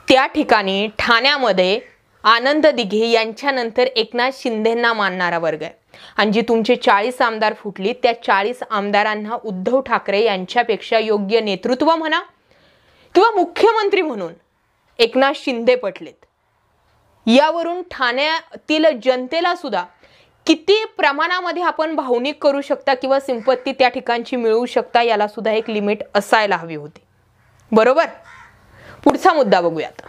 त्या ठिकाणी ठाण्यामध्ये आनंद दिघे यांच्यानंतर एकनाथ शिंदेंना मानणारा वर्ग आहे, आणि जी तुमचे 40 आमदार फुटली त्या 40 आमदारांना उद्धव ठाकरे यांच्यापेक्षा योग्य नेतृत्व म्हणा किंवा मुख्यमंत्री म्हणून एकनाथ शिंदे पटलेत. यावरून ठाण्यातील जनतेला सुद्धा किती प्रमाणामध्ये आपण भावनिक करू शकता किंवा सिंपत्ती त्या ठिकाणची मिळवू शकता, याला सुद्धा एक लिमिट असायला हवी होती. बरोबर. पुढचा मुद्दा बघूयात.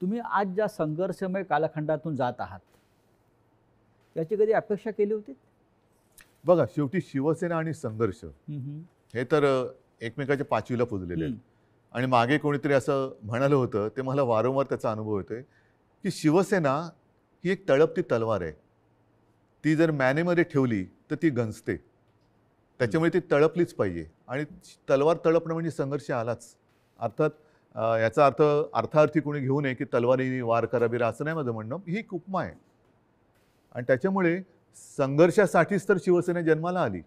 तुम्ही आज ज्या संघर्षमय कालखंडातून जात आहात याची कधी अपेक्षा केली होती? बघा, शेवटी शिवसेना आणि संघर्ष हे तर एकमेकाच्या पाचवीला पुजलेले आहेत. आणि मागे कोणीतरी असं म्हणालं होतं, ते मला वारंवार त्याचा अनुभव येतोय की शिवसेना ही एक तळपती तलवार आहे. ती जर मॅनेमध्ये ठेवली तर ती गंजते. त्याच्यामुळे ती तळपलीच पाहिजे. आणि तलवार तळपणं म्हणजे संघर्ष आलाच. अर्थात याचा अर्थ अर्थार्थी कोणी घेऊ नये की तलवारीने वार कराबिरा, असं नाही माझं म्हणणं. ही एक उपमा आहे. आणि त्याच्यामुळे संघर्षासाठीच तर शिवसेना जन्माला आली.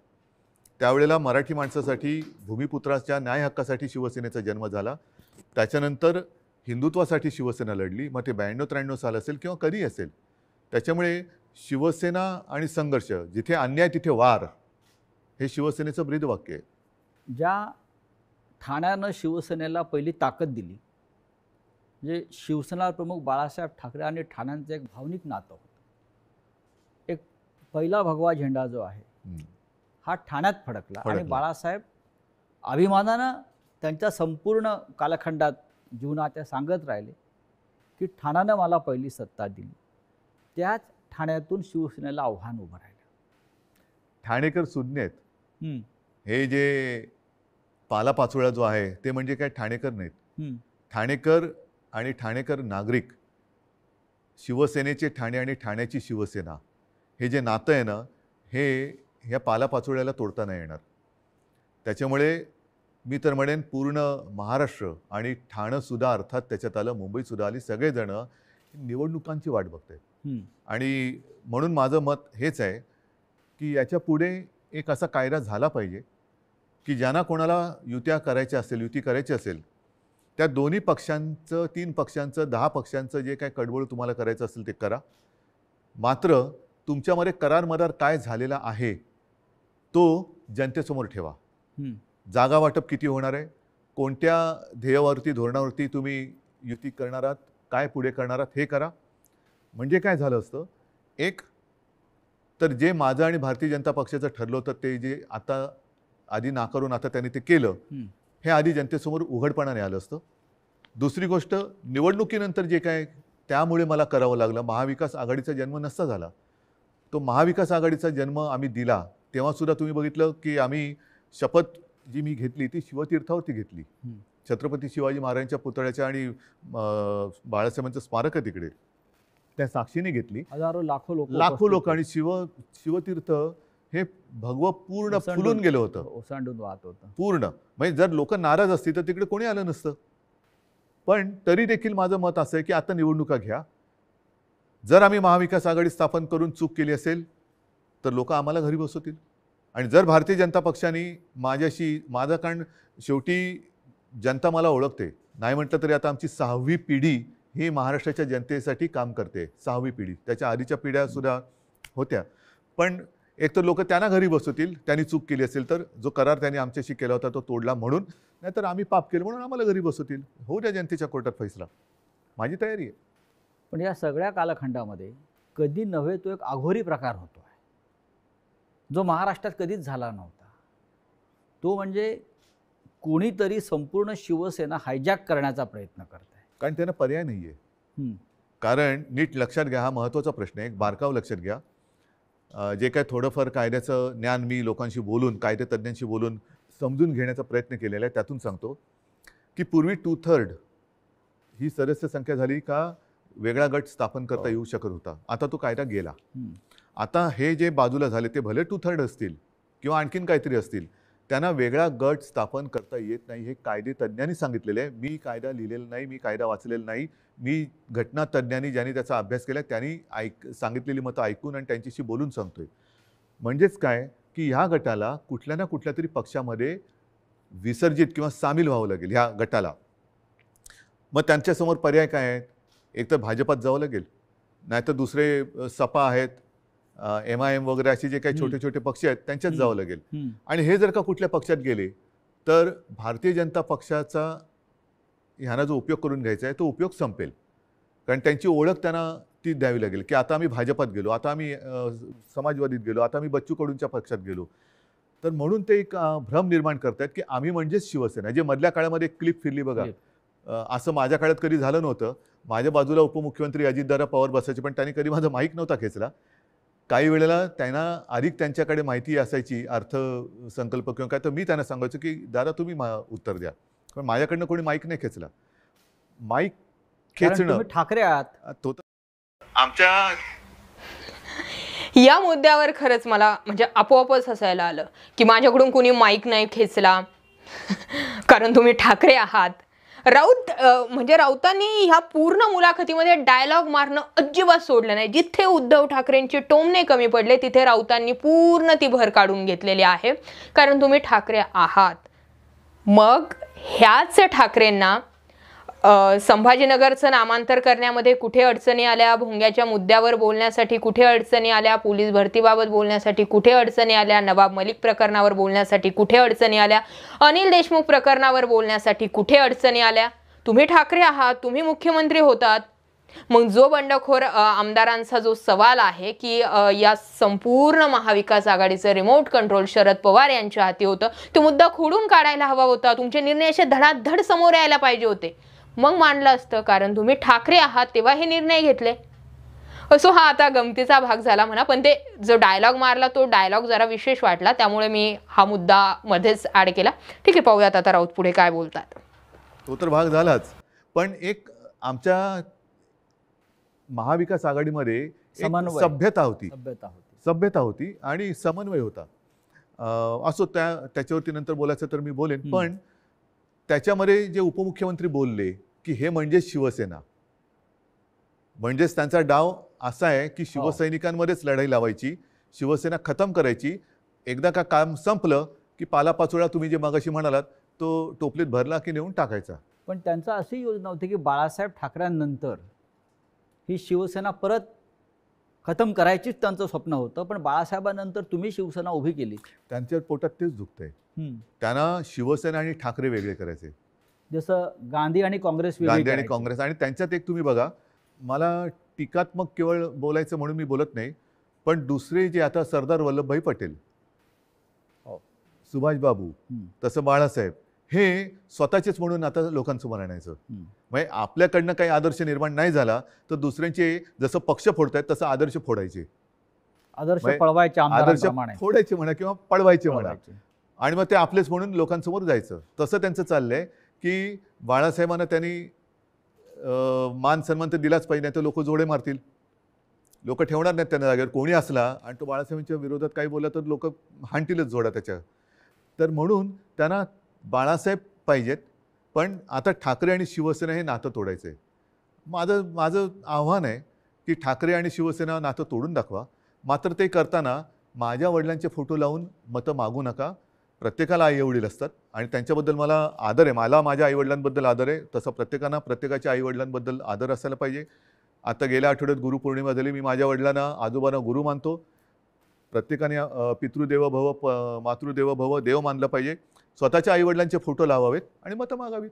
त्यावेळेला मराठी माणसासाठी, भूमिपुत्राच्या न्याय हक्कासाठी शिवसेनेचा जन्म झाला. त्याच्यानंतर हिंदुत्वासाठी शिवसेना लढली, मग ते 92-93 साल असेल किंवा कधी असेल. त्याच्यामुळे शिवसेना आणि संघर्ष, जिथे अन्याय तिथे वार, हे शिवसेनेचं ब्रीदवाक्य आहे. ज्या ठाण्यानं शिवसेनेला पहिली ताकद दिली, म्हणजे शिवसेना प्रमुख बाळासाहेब ठाकरे आणि ठाण्यांचं एक भावनिक नातं होतं. एक पहिला भगवा झेंडा जो आहे हा ठाण्यात फडकला आणि बाळासाहेब अभिमानानं त्यांच्या संपूर्ण कालखंडात जीवनात त्या सांगत राहिले की ठाण्यानं मला पहिली सत्ता दिली. त्याच ठाण्यातून शिवसेनेला आव्हान उभं राहिलं. ठाणेकर सुज्ञ आहेत. हे जे पालापाचोळा जो आहे ते म्हणजे काय ठाणेकर नाहीत. ठाणेकर आणि ठाणेकर नागरिक, शिवसेनेचे ठाणे आणि ठाण्याची शिवसेना, हे जे नातं आहे ना, हे ह्या पालापाचोळ्याला तोडता नाही येणार. त्याच्यामुळे मी तर म्हणेन पूर्ण महाराष्ट्र आणि ठाणंसुद्धा, अर्थात त्याच्यात आलं मुंबईसुद्धा आली, सगळेजण निवडणुकांची वाट बघत आहेत. आणि म्हणून माझं मत हेच आहे की याच्या पुढे एक असा कायदा झाला पाहिजे की ज्यांना कोणाला युत्या करायच्या असेल, युती करायची असेल, त्या दोन्ही पक्षांचं, 3 पक्षांचं, 10 पक्षांचं जे काय कडवळ तुम्हाला करायचं असेल ते करा. मात्र तुमच्यामध्ये करार मदार काय झालेला आहे तो जनतेसमोर ठेवा. जागा वाटप किती होणार आहे, कोणत्या ध्येयावरती, धोरणावरती तुम्ही युती करणार आहात, काय पुढे करणार आहात, हे करा. म्हणजे काय झालं असतं, एक तर जे माझं आणि भारतीय जनता पक्षाचं ठरलं होतं ते जे आता आधी नाकारून आता त्यांनी ते केलं, हे आधी जनतेसमोर उघडपणाने आलं असतं. दुसरी गोष्ट, निवडणुकीनंतर जे काय त्यामुळे मला करावं लागलं, महाविकास आघाडीचा जन्म नसता झाला. तो महाविकास आघाडीचा जन्म आम्ही दिला तेव्हासुद्धा तुम्ही बघितलं की आम्ही शपथ जी मी घेतली ती शिवतीर्थावरती घेतली. छत्रपती शिवाजी महाराजांच्या पुतळ्याच्या आणि बाळासाहेबांचं स्मारक आहे तिकडे, त्या साक्षीने घेतली. हजारो लाखो लोक आणि शिवतीर्थ हे भगवं पूर्ण फुलून गेलं होतं, ओसांडून वाहत होतं पूर्ण. म्हणजे जर लोक नाराज असतील तर तिकडे कोणी आलं नसतं. पण तरी देखील माझं मत असं आहे की आता निवडणुका घ्या. जर आम्ही महाविकास आघाडी स्थापन करून चूक केली असेल तर लोक आम्हाला घरी बसवतील. आणि जर भारतीय जनता पक्षाने माझं, कारण शेवटी जनता मला ओळखते, नाही म्हटलं तरी आता आमची 6वी पिढी ही महाराष्ट्राच्या जनतेसाठी काम करते. 6वी पिढी, त्याच्या आधीच्या पिढ्यासुद्धा होत्या. पण एक तर लोक त्यांना घरी बसवतील त्यांनी चूक केली असेल तर, जो करार त्यांनी आमच्याशी केला होता तो तोडला म्हणून, नाहीतर आम्ही पाप केलं म्हणून आम्हाला घरी बसवतील. होऊ द्या जनतेच्या कोर्टात फैसला, माझी तयारी आहे. पण या सगळ्या कालखंडामध्ये कधी नव्हे तो एक अघोरी प्रकार होतो आहे जो महाराष्ट्रात कधीच झाला नव्हता. तो म्हणजे कोणीतरी संपूर्ण शिवसेना हायजॅक करण्याचा प्रयत्न करत आहे. कारण त्यांना पर्याय नाही आहे. कारण नीट लक्षात घ्या, हा महत्त्वाचा प्रश्न आहे, एक बारकाव लक्षात घ्या. जे काय थोडंफार कायद्याचं ज्ञान मी लोकांशी बोलून, कायदेतज्ञांशी बोलून समजून घेण्याचा प्रयत्न केलेला आहे, त्यातून सांगतो की पूर्वी 2/3 ही सदस्य संख्या झाली का वेगळा गट स्थापन करता येऊ शकत होता. आता तो कायदा गेला. आता हे जे बाजूला झाले ते भले 2/3 असतील किंवा आणखीन काहीतरी असतील, त्यांना वेगळा गट स्थापन करता येत नाही. हे कायदेतज्ञांनी सांगितलेलं आहे. मी कायदा लिहिलेला नाही, मी कायदा वाचलेला नाही. मी घटनातज्ञांनी ज्यांनी त्याचा अभ्यास केला त्यांनी सांगितलेली मतं ऐकून आणि त्यांच्याशी बोलून सांगतोय. म्हणजेच काय की ह्या गटाला कुठल्या ना कुठल्या तरी पक्षामध्ये विसर्जित किंवा सामील व्हावं लागेल ह्या गटाला. मग त्यांच्यासमोर पर्याय काय आहेत, एक तर भाजपात जावं लागेल, नाहीतर दुसरे सपा आहेत, MIM वगैरे असे जे काही छोटे छोटे पक्ष आहेत त्यांच्यात जावं लागेल. आणि हे जर का कुठल्या पक्षात गेले तर भारतीय जनता पक्षाचा ह्यांना जो उपयोग करून घ्यायचा आहे तो उपयोग संपेल. कारण त्यांची ओळख त्यांना ती द्यावी लागेल की आता आम्ही भाजपात गेलो, आता आम्ही समाजवादीत गेलो, आता आम्ही बच्चू कडूंच्या पक्षात गेलो. तर म्हणून ते एक भ्रम निर्माण करतायत की आम्ही म्हणजेच शिवसेना. जे मधल्या काळामध्ये क्लिप फिरली बघा, असं माझ्या काळात कधी झालं नव्हतं. माझ्या बाजूला उपमुख्यमंत्री अजितदादा पवार बसायचे पण त्यांनी कधी माझा माईक नव्हता खेचला. काही वेळेला त्यांना अधिक त्यांच्याकडे माहिती असायची अर्थसंकल्प किंवा काय, तर मी त्यांना सांगायचो की दादा तुम्ही उत्तर द्या, पण माझ्याकडनं कोणी माईक नाही खेचला. माईक खेचणं ठाकरे आहात तो आमच्या. या मुद्द्यावर खरंच मला म्हणजे आपोआपच हसायला आलं की माझ्याकडून कुणी माईक नाही खेचला कारण तुम्ही ठाकरे आहात. म्हणजे राऊतांनी ह्या पूर्ण मुलाखतीमध्ये डायलॉग मारणं अजिबात सोडलं नाही. जिथे उद्धव ठाकरेंचे टोमणे कमी पडले तिथे राऊतांनी पूर्ण ती भर काढून घेतलेली आहे कारण तुम्ही ठाकरे आहात. मग ह्याच ठाकरेंना संभाजीनगरचं नामांतर करण्यामध्ये कुठे अडचणी आल्या, भोंग्याच्या मुद्द्यावर बोलण्यासाठी कुठे अडचणी आल्या, पोलीस भरतीबाबत बोलण्यासाठी कुठे अडचणी आल्या, नवाब मलिक प्रकरणावर बोलण्यासाठी कुठे अडचणी आल्या, अनिल देशमुख प्रकरणावर बोलण्यासाठी कुठे अडचणी आल्या. तुम्ही ठाकरे आहात, तुम्ही मुख्यमंत्री होतात. मग जो बंडखोर आमदारांचा जो सवाल आहे की या संपूर्ण महाविकास आघाडीचं रिमोट कंट्रोल शरद पवार यांच्या हाती होतं, तो मुद्दा खोडून काढायला हवा होता. तुमचे निर्णय असे धडाधड समोर यायला पाहिजे होते. मग मानलं असतं कारण तुम्ही ठाकरे आहात तेव्हा हे निर्णय घेतले. असो, हा आता गमतीचा भाग झाला म्हणा, पण ते जो डायलॉग मारला तो डायलॉग जरा विशेष वाटला त्यामुळे मी हा मुद्दा मध्येच ऍड केला. ठीक आहे, पाहूयात आता राऊत पुढे काय बोलतात. तो तर भाग झालाच, पण एक आमच्या महाविकास आघाडीमध्ये एक समन्वय. सभ्यता होती आणि समन्वय होता. असो, त्याच्यावरती नंतर बोलायचं तर मी बोलेन. पण त्याच्यामध्ये जे उपमुख्यमंत्री बोलले की हे म्हणजेच शिवसेना, म्हणजेच त्यांचा डाव असा आहे की शिवसैनिकांमध्येच लढाई लावायची, शिवसेना खतम करायची. एकदा का काम संपलं की पालापाचोळा तुम्ही जे मगाशी म्हणालात तो टोपलीत भरला की नेऊन टाकायचा. पण त्यांचा अशी योजना होती की बाळासाहेब ठाकरेंनंतर ही शिवसेना परत खतम करायचीच त्यांचं स्वप्न होतं. पण बाळासाहेबांनंतर तुम्ही शिवसेना उभी केली. त्यांच्या पोटात तेच दुखतंय. त्यांना शिवसेना आणि ठाकरे वेगळे करायचे, जसं गांधी आणि काँग्रेस गांधी आणि काँग्रेस. आणि त्यांच्यात एक तुम्ही बघा, मला टीकात्मक केवळ बोलायचं म्हणून मी बोलत नाही, पण दुसरे जे आता सरदार वल्लभभाई पटेल, सुभाषबाबू, तसं बाळासाहेब, हे स्वतःचेच म्हणून आता लोकांसमोर आणायचं. म्हणजे आपल्याकडनं काही आदर्श निर्माण नाही झाला तर दुसऱ्यांचे जसं पक्ष फोडतायत तसं आदर्श फोडायचे, आदर्श पळवायचे, आदर्श फोडायचे म्हणा किंवा पळवायचे म्हणा, आणि मग ते आपलेच म्हणून लोकांसमोर जायचं. तसं त्यांचं चाललंय की बाळासाहेबांना त्यांनी मान सन्मान तर दिलाच पाहिजे, नाही तर लोक जोडे मारतील, लोक ठेवणार नाहीत त्यांना जागेवर. कोणी असला आणि तो बाळासाहेबांच्या विरोधात काही बोलला तर लोक हाणतीलच जोडा त्याच्या. तर म्हणून त्यांना बाळासाहेब पाहिजेत, पण आता ठाकरे आणि शिवसेना हे नातं तोडायचं आहे. माझं आव्हान आहे की ठाकरे आणि शिवसेना नातं तोडून दाखवा. मात्र ते करताना माझ्या वडिलांचे फोटो लावून मतं मागू नका. प्रत्येकाला आईवडील असतात आणि त्यांच्याबद्दल मला आदर आहे. मला माझ्या आईवडिलांबद्दल आदर आहे, तसं प्रत्येकांना प्रत्येकाच्या आईवडिलांबद्दल आदर असायला पाहिजे. आता गेल्या आठवड्यात गुरुपौर्णिमा झाली. मी माझ्या वडिलांना, आजोबांना गुरु मानतो. प्रत्येकाने पितृदेव भव, मातृदेव भव, देव मानलं पाहिजे. स्वतःच्या आईवडिलांचे फोटो लावावेत आणि मतं मागावीत.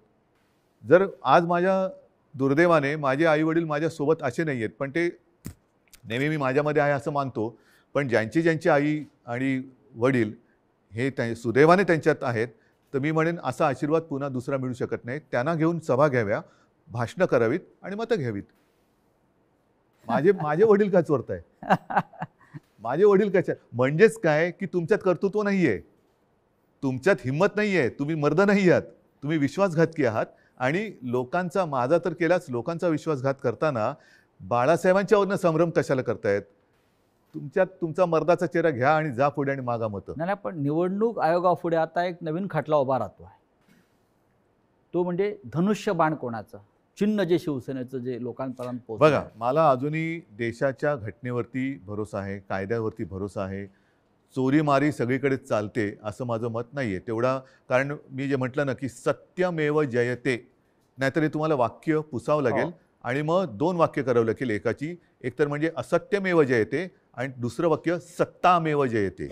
जर आज माझ्या दुर्दैवाने माझे आईवडील माझ्यासोबत असे नाही आहेत, पण ते नेहमी मी माझ्यामध्ये आहे असं मानतो, पण ज्यांची आई आणि वडील हे सुदैवाने त्यांच्यात आहेत, तर मी म्हणेन असा आशीर्वाद पुन्हा दुसरा मिळू शकत नाही. त्यांना घेऊन सभा घ्याव्या, भाषणं करावीत आणि मतं घ्यावीत. माझे वडील काय चोरताय? माझे वडील कशा? म्हणजेच काय की तुमच्यात कर्तृत्व नाही आहे, तुमच्यात हिंमत नाही आहे, तुम्ही मर्द नाही आहात, तुम्ही विश्वासघातकी आहात. आणि लोकांचा, माझा तर केलाच, लोकांचा विश्वासघात करताना बाळासाहेबांच्यावरनं संभ्रम कशाला करतायत? तुमच्यात तुमचा मर्दाचा चेहरा घ्या आणि जा पुढे आणि मागा मतं. नाही, पण निवडणूक आयोगापुढे आता एक नवीन खटला उभा राहतो आहे. तो म्हणजे धनुष्यबाण कोणाचं चिन्ह, जे शिवसेनेचं जे लोकांपर्यंत पोहोचलं. बघा, मला अजूनही देशाच्या घटनेवरती भरोसा आहे, कायद्यावरती भरोसा आहे. चोरीमारी सगळीकडे चालते असं माझं मत नाही आहे तेवढा. कारण मी जे म्हटलं ना की सत्यमेव जयते, नाहीतर हे तुम्हाला वाक्य पुसावं लागेल आणि मग दोन वाक्य करावं लागेल एकाची. एकतर म्हणजे असत्यमेव जयते आणि दुसरं वाक्य सत्तामेव जयते.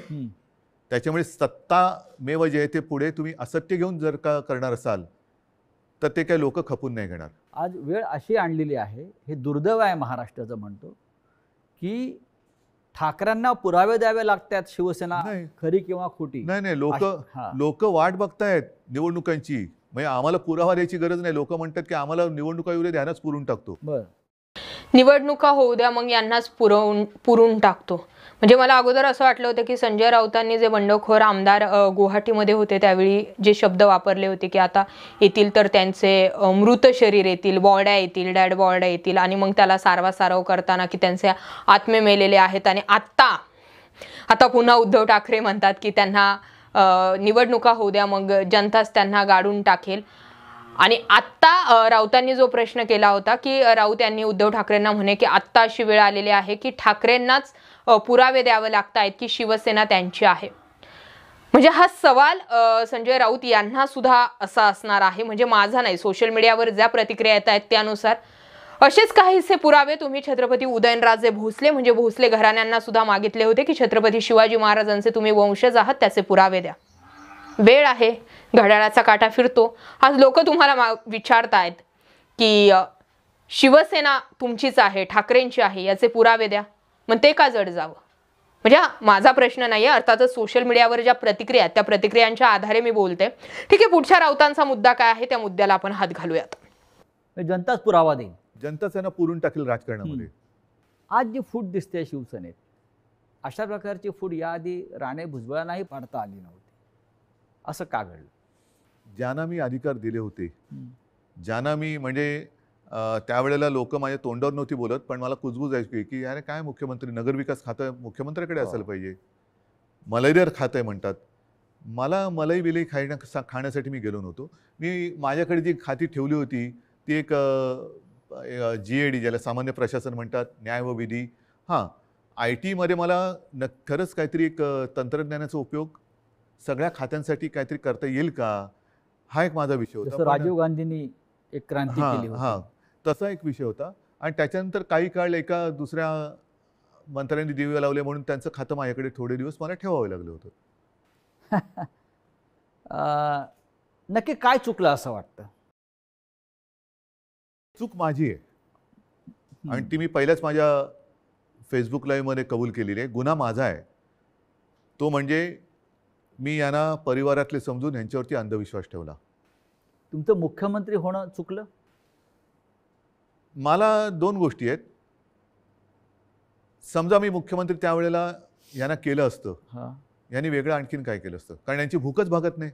त्याच्यामुळे सत्तामेव जयते पुढे तुम्ही असत्य घेऊन जर का करणार असाल तर ते काही लोक खपून नाही घेणार. आज वेळ अशी आणलेली आहे, हे दुर्दैव आहे महाराष्ट्राचं म्हणतो, की ठाकरेंना पुरावे द्यावे लागतात शिवसेना खरी किंवा खोटी. नाही, लोक वाट बघतायत निवडणुकांची. म्हणजे आम्हाला पुरावा द्यायची गरज नाही. लोक म्हणतात की आम्हाला निवडणुका येऊ दे, ध्यानच पुरून टाकतो. निवडणुका होऊ द्या मग यांनाच पुरून टाकतो. म्हणजे मला अगोदर असं वाटलं होतं की संजय राऊतांनी जे बंडखोर आमदार गुवाहाटीमध्ये होते त्यावेळी जे शब्द वापरले होते की आता येतील तर त्यांचे मृत शरीर येतील, बॉड्या येतील, डेड बॉड्या येतील आणि मग त्याला सारवासारव करताना की त्यांचे आत्मे मेलेले आहेत. आणि आता पुन्हा उद्धव ठाकरे म्हणतात की त्यांना निवडणुका होऊ द्या मग जनताच त्यांना गाडून टाकेल. आणि आत्ता राऊतांनी जो प्रश्न केला होता की राऊत यांनी उद्धव ठाकरेंना म्हणे की आत्ता अशी वेळ आलेली आहे की ठाकरेंनाच पुरावे द्यावे लागत आहेत की शिवसेना त्यांची आहे. म्हणजे हा सवाल संजय राऊत यांना सुद्धा असा असणार आहे. म्हणजे माझा नाही, सोशल मीडियावर ज्या प्रतिक्रिया येत आहेत त्यानुसार असेच काहीसे पुरावे तुम्ही छत्रपती उदयनराजे भोसले म्हणजे भोसले घराण्यांना सुद्धा मागितले होते की छत्रपती शिवाजी महाराजांचे तुम्ही वंशज आहात, त्याचे पुरावे द्या. वेळ आहे, घड्याळाचा काटा फिरतो. आज लोक तुम्हाला विचारतायत की शिवसेना तुमचीच आहे, ठाकरेंची आहे, याचे पुरावे द्या. मग ते का जड जावं? म्हणजे माझा प्रश्न नाही आहे, अर्थातच सोशल मीडियावर ज्या प्रतिक्रिया आहेत त्या प्रतिक्रियांच्या आधारे मी बोलते. ठीक आहे, पुढच्या राऊतांचा मुद्दा काय आहे त्या मुद्द्याला आपण हात घालूयात. जनताच पुरावा देईल. जनताच त्यांना पुरून टाकेल राजकारणामध्ये. आज जी फूट दिसते शिवसेनेत, अशा प्रकारची फूट याआधी राणे भुजबळांनाही पाडता आली नव्हती. असं का घडलं? ज्यांना मी अधिकार दिले होते, ज्यांना मी म्हणजे त्यावेळेला लोक माझ्या तोंडावर नव्हती बोलत, पण मला कुजबूज ऐकू की अरे काय मुख्यमंत्री, नगरविकास खातं मुख्यमंत्र्याकडे असायला पाहिजे, मलाईदार खातं आहे म्हणतात. मला मलाई बिलई खाण्यासाठी मी गेलो नव्हतो. मी माझ्याकडे जी खाती ठेवली होती ती एक GAD, ज्याला सामान्य प्रशासन म्हणतात, न्याय व विधी. हां, IT मध्ये मला खरंच काहीतरी एक तंत्रज्ञानाचा उपयोग सगळ्या खात्यांसाठी काहीतरी करता येईल का, हा एक माझा विषय होता. राजीव गांधींनी एक क्रांती केली होती. हां, तसा एक विषय होता. आणि त्याच्यानंतर काही काळ एका दुसऱ्या मंत्र्यांनी दिवे लावले म्हणून त्यांचं खातं माझ्याकडे थोडे दिवस मला ठेवावं लागलं होतं. नक्की काय चुकलं असं वाटतं? चूक माझी आहे आणि ती मी पहिल्याच माझ्या फेसबुक लाईव्हमध्ये कबूल केलेली आहे. गुन्हा माझा आहे तो म्हणजे मी यांना परिवारातले समजून यांच्यावरती अंधविश्वास ठेवला. तुमचं मुख्यमंत्री होणं चुकलं? मला दोन गोष्टी आहेत. समजा मी मुख्यमंत्री त्यावेळेला यांना केलं असतं, यांनी वेगळं आणखीन काय केलं असतं, कारण यांची भूकच भागत नाही.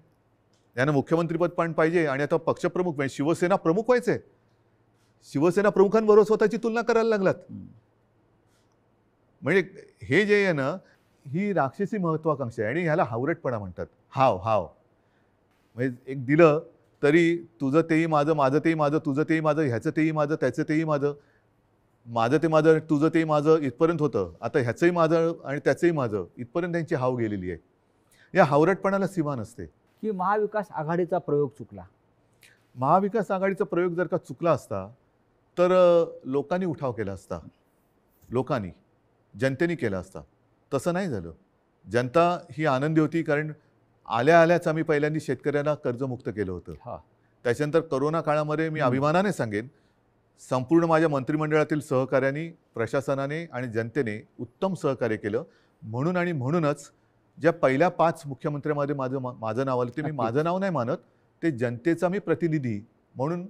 यांना मुख्यमंत्रीपद पण पाहिजे आणि आता पक्षप्रमुख म्हणजे शिवसेना प्रमुख व्हायचे. शिवसेना प्रमुखांबरोबर स्वतःची तुलना करायला लागलात. म्हणजे हे जे आहे ना, ही राक्षसी महत्वाकांक्षा आहे आणि ह्याला हावरटपणा म्हणतात. हाव म्हणजे एक दिलं तरी तुझं तेही माझं, माझं तेही माझं, तुझं तेही माझं, ह्याचं तेही माझं, त्याचं तेही माझं, माझं ते माझं, तुझं तेही माझं इथपर्यंत होतं. आता ह्याचंही माझं आणि त्याचंही माझं इथपर्यंत त्यांची हाव गेलेली आहे. या हावरटपणाला सीमा नसते. की महाविकास आघाडीचा प्रयोग चुकला? महाविकास आघाडीचा प्रयोग जर का चुकला असता तर लोकांनी उठाव केला असता, लोकांनी, जनतेने केला असता. तसं नाही झालं. जनता ही आनंदी होती कारण आल्याच आम्ही पहिल्यांदा शेतकऱ्यांना कर्जमुक्त केलं होतं. त्याच्यानंतर करोना काळामध्ये मी अभिमानाने सांगेन संपूर्ण माझ्या मंत्रिमंडळातील सहकार्यांनी, प्रशासनाने आणि जनतेने उत्तम सहकार्य केलं. म्हणून आणि म्हणूनच ज्या पहिल्या 5 मुख्यमंत्र्यांमध्ये माझं नाव आलं, ते मी माझं नाव नाही मानत, ते जनतेचा मी प्रतिनिधी म्हणून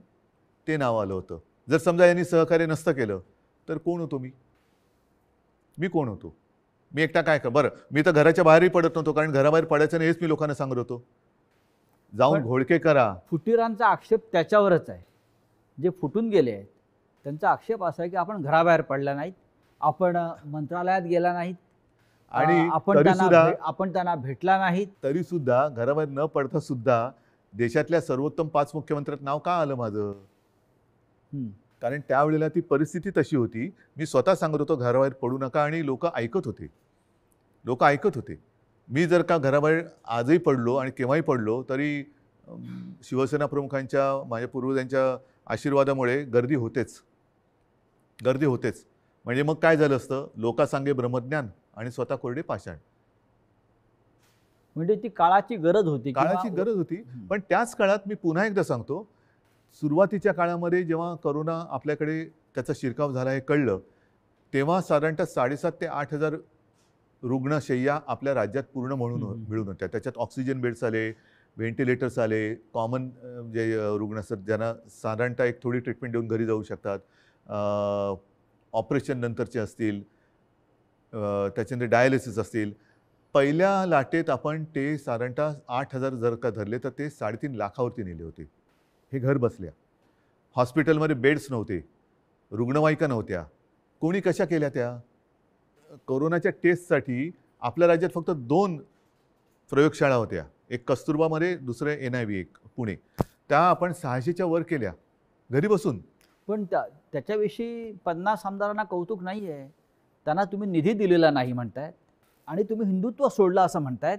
ते नाव आलं होतं. जर समजा यांनी सहकार्य नसतं केलं तर कोण होतो मी कोण होतो? मी एकटा काय बरं, मी तर घराच्या बाहेरही पडत नव्हतो कारण घराबाहेर पडायचं नाही हेच मी लोकांना सांगत होतो. जाऊन घोळके करा. फुटीरांचा आक्षेप त्याच्यावरच आहे. जे फुटून गेले आहेत त्यांचा आक्षेप असा आहे की आपण घराबाहेर पडला नाहीत, आपण मंत्रालयात गेला नाहीत आणि आपण त्यांना भेटला नाहीत. तरी सुद्धा घराबाहेर न पडता सुद्धा देशातल्या सर्वोत्तम 5 मुख्यमंत्र्यात नाव का आलं माझं? कारण त्यावेळेला ती परिस्थिती तशी होती. मी स्वतः सांगत होतो घराबाहेर पडू नका आणि लोक ऐकत होते. मी जर का घराबाहेर आजही पडलो आणि केव्हाही पडलो तरी शिवसेना प्रमुखांच्या, माझ्या पूर्वजांच्या आशीर्वादामुळे गर्दी होतेच. म्हणजे मग काय झालं असतं, लोकांसांगे ब्रह्मज्ञान आणि स्वतः कोरडे पाषाण. म्हणजे ती काळाची गरज होती. पण त्याच काळात मी पुन्हा एकदा सांगतो, सुरुवातीच्या काळामध्ये जेव्हा करोना आपल्याकडे त्याचा शिरकाव झाला हे कळलं, तेव्हा साधारणतः 7,500 ते 8,000 रुग्णशय्या आपल्या राज्यात पूर्ण मिळून होत्या. त्याच्यात ऑक्सिजन बेड्स आले, व्हेंटिलेटर्स आले, कॉमन जे रुग्ण असतात ज्यांना साधारणतः एक थोडी ट्रीटमेंट देऊन घरी जाऊ शकतात, ऑपरेशन नंतरचे असतील, त्याच्यानंतर डायलिसिस असतील. पहिल्या लाटेत आपण ते साधारणतः 8,000 जर का धरले तर ते 3.5 लाखावरती नेले होते. हे घर बसल्या. हॉस्पिटलमध्ये बेड्स नव्हते, रुग्णवाहिका नव्हत्या. कोणी कशा केल्या त्या? कोरोनाच्या टेस्टसाठी आपल्या राज्यात फक्त 2 प्रयोगशाळा होत्या. एक कस्तुरबामध्ये, दुसरं NIV एक पुणे. त्या आपण 600च्या वर केल्या घरी बसून. पण त्याच्याविषयी 50 आमदारांना कौतुक नाही आहे. त्यांना तुम्ही निधी दिलेला नाही म्हणतायत आणि तुम्ही हिंदुत्व सोडलं असं म्हणतायत.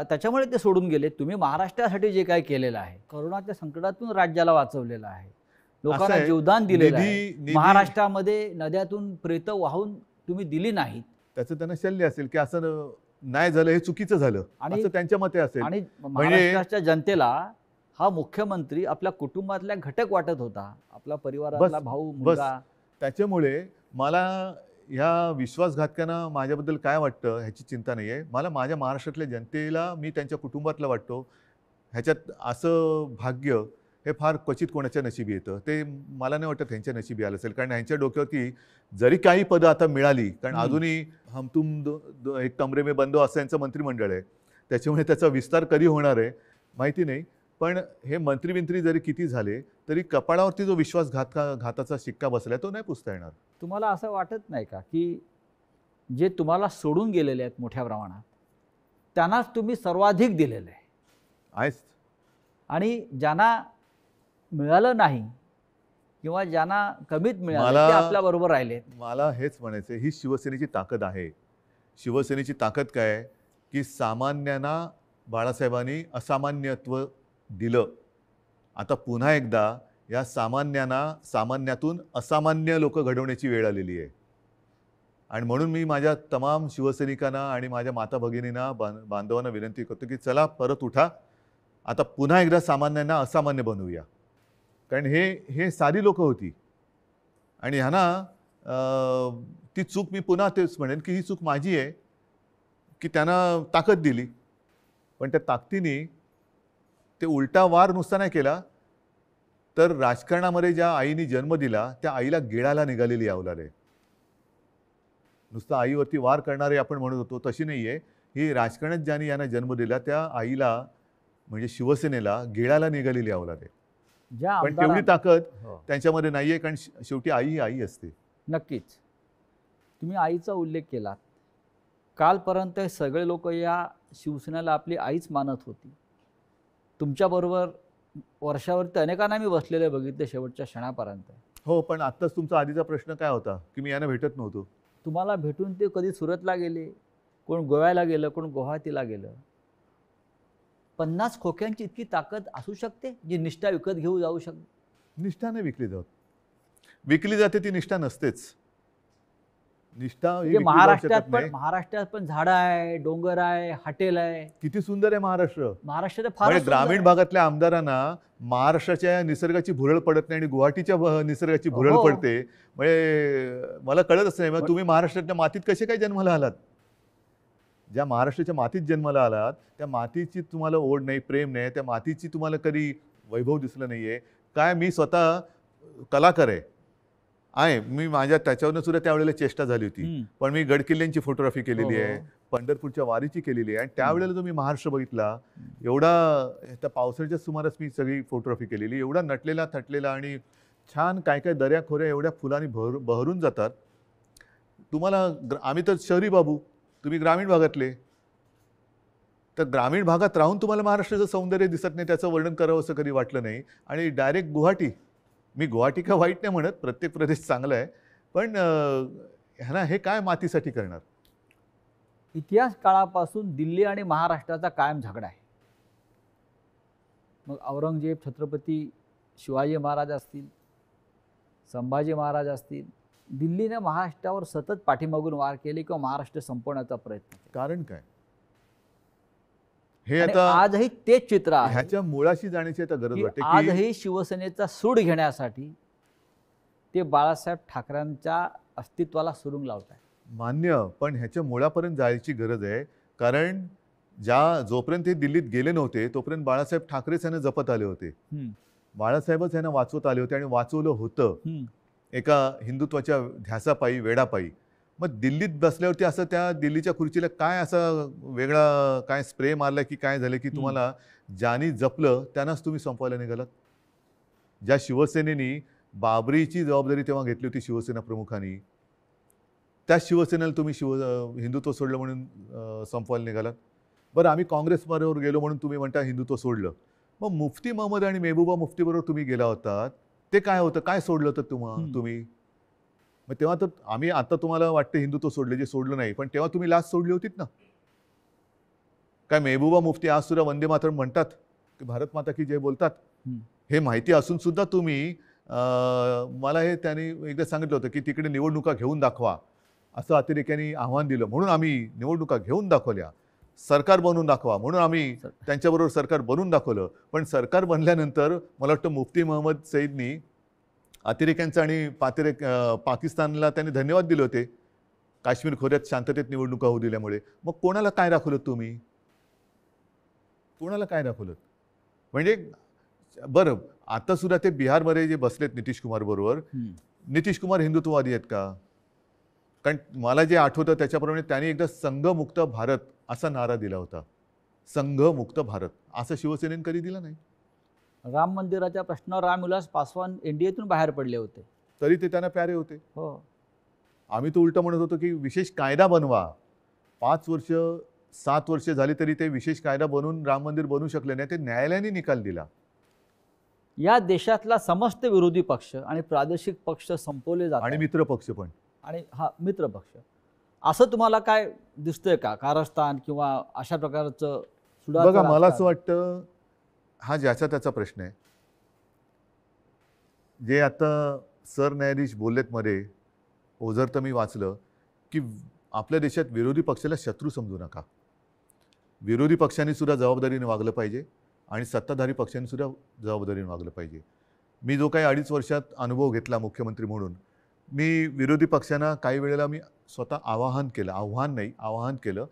त्याच्यामुळे ते सोडून गेले. तुम्ही महाराष्ट्रासाठी जे काय केलेलं आहे, कोरोनाच्या संकटातून राज्याला वाचवलेलं आहे, लोकांना आहे, जीवदान दिलेलं आहे. निधी- महाराष्ट्रामध्ये नद्यातून प्रेतं वाहून तुम्ही दिली नाहीत त्याचं त्यांना शल्य असेल की असं नाही झालं, हे चुकीचं झालं आणि- असं त्यांच्या मते असेल. आणि महाराष्ट्राच्या जनतेला हा मुख्यमंत्री आपल्या कुटुंबातल्या घटक वाटत होता, आपला परिवारातला भाऊ, मुलगा. त्याच्यामुळे मला ह्या विश्वासघातकांना माझ्याबद्दल काय वाटतं ह्याची चिंता नाही आहे. मला माझ्या महाराष्ट्रातल्या जनतेला, मी त्यांच्या कुटुंबातला वाटतो. ह्याच्यात असं भाग्य हे फार क्वचित कोणाच्या नशिबी येतं. ते मला नाही वाटत ह्यांच्या नशिबी आलं असेल, कारण ह्यांच्या डोक्यावरती जरी काही पदं आता मिळाली, कारण अजूनही हम तुम एक कमरे में बंदो असं यांचं मंत्रिमंडळ आहे, त्याच्यामुळे त्याचा विस्तार कधी होणार आहे माहिती नाही. पण हे मंत्री जरी किती झाले तरी कपाळावरती जो घाताचा शिक्का बसलाय तो नाही पुसता येणार. तुम्हाला असं वाटत नाही का की जे तुम्हाला सोडून गेलेले आहेत मोठ्या प्रमाणात, त्यांनाच तुम्ही सर्वाधिक दिलेलं आहे आहेच. आणि ज्यांना मिळालं नाही किंवा ज्यांना कमीत मिळालं मला- ते आपल्या बरोबर राहिलेत? मला हेच म्हणायचं, ही शिवसेनेची ताकद आहे. शिवसेनेची ताकद काय आहे की सामान्यांना बाळासाहेबांनी असामान्यत्व दिलं. आता पुन्हा एकदा या सामान्यातून असामान्य लोक घडवण्याची वेळ आलेली आहे. आणि म्हणून मी माझ्या तमाम शिवसैनिकांना आणि माझ्या माता भगिनींना, बांधवांना विनंती करतो की चला परत उठा, आता पुन्हा एकदा सामान्यांना असामान्य बनवूया. कारण हे सारी लोक होती आणि ह्यांना ती चूक, मी पुन्हा तेच म्हणेन की ही चूक माझी आहे की त्यांना ताकद दिली, पण त्या ताकदीने ते उलटा वार नुसता नाही केला, तर राजकारणामध्ये ज्या आईने जन्म दिला त्या आईला गिळायला निघालेली अवलाद आहे. नुसतं आईवरती वार करणारे आपण म्हणत होतो तशी नाही आहे ही. राजकारणात ज्यांनी यांना जन्म दिला त्या आईला, म्हणजे शिवसेनेला गिळायला निघालेली अवलाद आहे. ज्या पण तेवढी ताकद हो, त्यांच्यामध्ये नाहीये, कारण शेवटी आई ही आई असते. नक्कीच. तुम्ही आईचा उल्लेख केलात. कालपर्यंत हे सगळे लोक या शिवसेनेला आपली आईच मानत होती. तुमच्याबरोबर वर्षावरती अनेकांना मी बसलेले बघितले शेवटच्या क्षणापर्यंत. हो, पण आत्ताच तुमचा आधीचा प्रश्न काय होता की मी यांना भेटत नव्हतो. तुम्हाला भेटून ते कधी सुरतला गेले, कोण गोव्याला गेलं, कोण गुवाहाटीला गेलं. 50 खोक्यांची इतकी ताकद असू शकते जी निष्ठा विकत घेऊ जाऊ शकते? निष्ठा नाही विकली जात. विकली जाते ती निष्ठा नसतेच. निष्ठा ही म्हणजे विकली जाऊ शकत महाराष्ट्रात नाही. महाराष्ट्रात पण झाडं आहे, डोंगर आहे, हॉटेल आहे. किती सुंदर आहे महाराष्ट्र. महाराष्ट्र तर फार म्हणजे ग्रामीण भागातल्या आमदारांना महाराष्ट्राच्या निसर्गाची भुरळ पडत नाही आणि गुवाहाटीच्या निसर्गाची भुरळ हो. पडते. म्हणजे मला कळतच नाही, मग तुम्ही महाराष्ट्रातल्या मातीत कसे काय जन्माला आलात? ज्या महाराष्ट्राच्या मातीत जन्माला आलात त्या मातीची तुम्हाला ओढ नाही, प्रेम नाही, त्या मातीची तुम्हाला कधी वैभव दिसलं नाहीये काय? मी स्वतः कलाकार आहे. मी माझ्या त्याच्यावरनं सुद्धा त्यावेळेला चेष्टा झाली होती. पण मी गडकिल्ल्यांची फोटोग्राफी केलेली आहे, पंढरपूरच्या वारीची केलेली आहे. आणि त्यावेळेला जो मी महाराष्ट्र बघितला, एवढा त्या पावसाळ्याच्या सुमारास मी सगळी फोटोग्राफी केलेली, एवढा नटलेला थटलेला आणि छान काय काय दऱ्या खोऱ्या एवढ्या फुलांनी बहरून जातात. तुम्हाला आम्ही तर शहरी बाबू, तुम्ही ग्रामीण भागातले, तर ग्रामीण भागात राहून तुम्हाला महाराष्ट्राचं सौंदर्य दिसत नाही, त्याचं वर्णन करावं असं कधी वाटलं नाही. आणि डायरेक्ट गुवाहाटी, मी गुवाहाटी का वाईट नाही म्हणत, प्रत्येक प्रदेश चांगला आहे, पण ह्यांना हे काय मातीसाठी करणार? इतिहास काळापासून दिल्ली आणि महाराष्ट्राचा कायम झगडा आहे. मग औरंगजेब, छत्रपती शिवाजी महाराज असतील, संभाजी महाराज असतील, दिल्लीने महाराष्ट्रावर सतत पाठीमागून वार केले किंवा महाराष्ट्र संपवण्याचा प्रयत्न केला. कारण काय? हे आणि आता आजही तेच चित्र आहे ह्याच्या मुळाशी जाण्याची आता गरज की वाटते की आजही शिवसेनेचा सूड घेण्यासाठी ते बाळासाहेब ठाकरेंच्या अस्तित्वाला सुरुंग लावत आहे. मान्य, पण ह्याच्या मुळापर्यंत जायची गरज आहे. कारण जोपर्यंत ते दिल्लीत गेले नव्हते तोपर्यंत बाळासाहेब ठाकरेच यांना जपत आले होते. बाळासाहेबच यांना वाचवत आले होते आणि वाचवलं होतं. एका हिंदुत्वाच्या ध्यासापायी वेडापायी. मग दिल्लीत बसल्यावरती असं त्या दिल्लीच्या खुर्चीला काय असं वेगळा काय स्प्रे मारला की काय झालं की तुम्हाला ज्यांनी जपलं त्यांनाच तुम्ही संपवायला निघालात. ज्या शिवसेनेनी बाबरीची जबाबदारी तेव्हा घेतली होती शिवसेना प्रमुखांनी, त्या शिवसेनेला तुम्ही हिंदुत्व सोडलं म्हणून संपवायला निघालात. बरं, आम्ही काँग्रेसबरोबर गेलो म्हणून तुम्ही म्हणता हिंदुत्व सोडलं. मग मुफ्ती महमद आणि मेहबूबा मुफ्तीबरोबर तुम्ही गेला होतात, ते काय होतं, काय सोडलं होतं तुम्ही? मग तेव्हा तर आम्ही आता तुम्हाला वाटतं हिंदुत्व सोडले, जे सोडलं नाही, पण तेव्हा तुम्ही लाच सोडली होतीत ना. काय मेहबूबा मुफ्ती आज सुद्धा वंदे मातरम म्हणतात, की भारत माता की जय बोलतात. हे माहिती असून सुद्धा तुम्ही मला हे त्यांनी एकदा सांगितलं होतं की तिकडे निवडणुका घेऊन दाखवा, असं अतिरेक्यांनी आव्हान दिलं. म्हणून आम्ही निवडणुका घेऊन दाखवल्या, सरकार बनवून दाखवा म्हणून आम्ही त्यांच्याबरोबर सरकार बनवून दाखवलं. पण सरकार बनल्यानंतर मला वाटतं मुफ्ती महमद सईदनी अतिरेक्यांचा आणि पाकिस्तानला त्यांनी धन्यवाद दिले होते काश्मीर खोऱ्यात शांततेत निवडणुका होऊ दिल्यामुळे. मग कोणाला काय दाखवलं तुम्ही? कोणाला काय दाखवलं? म्हणजे बरं, आता सुद्धा ते बिहारमध्ये जे बसलेत नितीश कुमार बरोबर, नितीश कुमार हिंदुत्ववादी आहेत का? कारण मला जे आठवतं त्याच्याप्रमाणे त्यांनी एकदा संघमुक्त भारत असा नारा दिला होता. संघमुक्त भारत असं शिवसेनेने कधी दिला नाही. राम मंदिराच्या प्रश्नावर रामविलास पासवान एनडीएतून बाहेर पडले होते, तरी ते त्यांना प्यारे होते. हो. आम्ही तो उलट म्हणत होतो की विशेष कायदा बनवा. 5 वर्ष 7 वर्ष झाली तरी ते विशेष कायदा बनवून राम मंदिर बनवू शकले नाही. ते न्यायालयाने निकाल दिला. या देशातला समस्त विरोधी पक्ष आणि प्रादेशिक पक्ष संपवले जातात आणि मित्र पक्ष पण, आणि हा मित्र पक्ष, असं तुम्हाला काय दिसतंय का? कारस्थान किंवा अशा प्रकारचं सुडाचं बघा, मला असं राजकारण? वाटतं हा ज्याचा त्याचा प्रश्न आहे. जे आता सरन्यायाधीश बोललेत मध्ये, ओझर तर मी वाचलं की आपल्या देशात विरोधी पक्षाला शत्रू समजू नका. विरोधी पक्षांनी सुद्धा जबाबदारीने वागलं पाहिजे आणि सत्ताधारी पक्षांनी सुद्धा जबाबदारीने वागलं पाहिजे. मी जो काही 2.5 वर्षात अनुभव घेतला मुख्यमंत्री म्हणून, मी विरोधी पक्षांना काही वेळेला मी स्वतः आवाहन केलं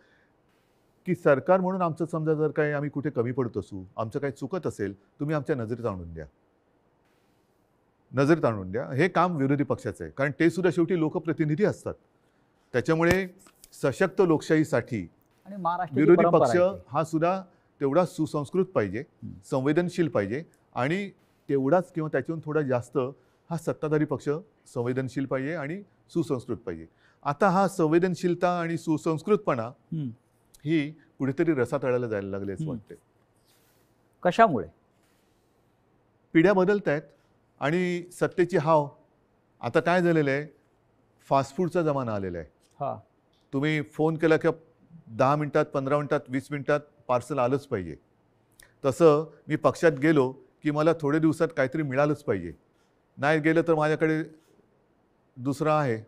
की सरकार म्हणून आमचं समजा जर काही आम्ही कुठे कमी पडत असू, आमचं काही चुकत असेल, तुम्ही आमच्या नजरेत आणून द्या. हे काम विरोधी पक्षाचं आहे, कारण ते सुद्धा शेवटी लोकप्रतिनिधी असतात. त्याच्यामुळे सशक्त लोकशाहीसाठी आणि महाराष्ट्राची विरोधी परंपरा पक्ष आहे ती. हा सुद्धा तेवढा सुसंस्कृत पाहिजे, संवेदनशील पाहिजे, आणि तेवढाच किंवा त्याच्याहून थोडा जास्त हा सत्ताधारी पक्ष संवेदनशील पाहिजे आणि सुसंस्कृत पाहिजे. आता हा संवेदनशीलता आणि सुसंस्कृतपणा ही कुठेतरी रसातळाला जायला लागले असं वाटते. कशामुळे? पिढ्या बदलत आहेत आणि सत्तेची हाव. आता काय झालेलं आहे, फास्ट फूडचा जमाना आलेला आहे. हा, तुम्ही फोन केला की 10 मिनिटात, 15 मिनिटात, 20 मिनिटात पार्सल आलंच पाहिजे. तसं मी पक्षात गेलो की मला थोड्या दिवसात काहीतरी मिळालंच पाहिजे. नाही गेलं तर माझ्याकडे दुसरं आहे.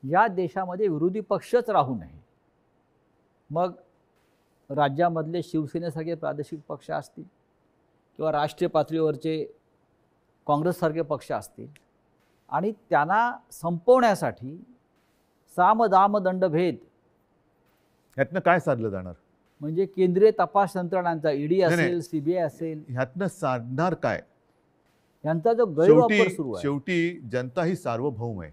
या देशामध्ये विरोधी पक्षच राहू नये. मग राज्यामधले शिवसेनेसारखे प्रादेशिक पक्ष असतील किंवा राष्ट्रीय पातळीवरचे काँग्रेससारखे पक्ष असतील, आणि त्यांना संपवण्यासाठी साम दाम दंडभेद, ह्यातनं काय साधलं जाणार? म्हणजे केंद्रीय तपास यंत्रणांचा ईडी नाही. असेल, सीबीआय असेल, ह्यातनं साधणार काय? यांचा जो गैरवापर सुरू आहे. शेवटी जनता ही सार्वभौम आहे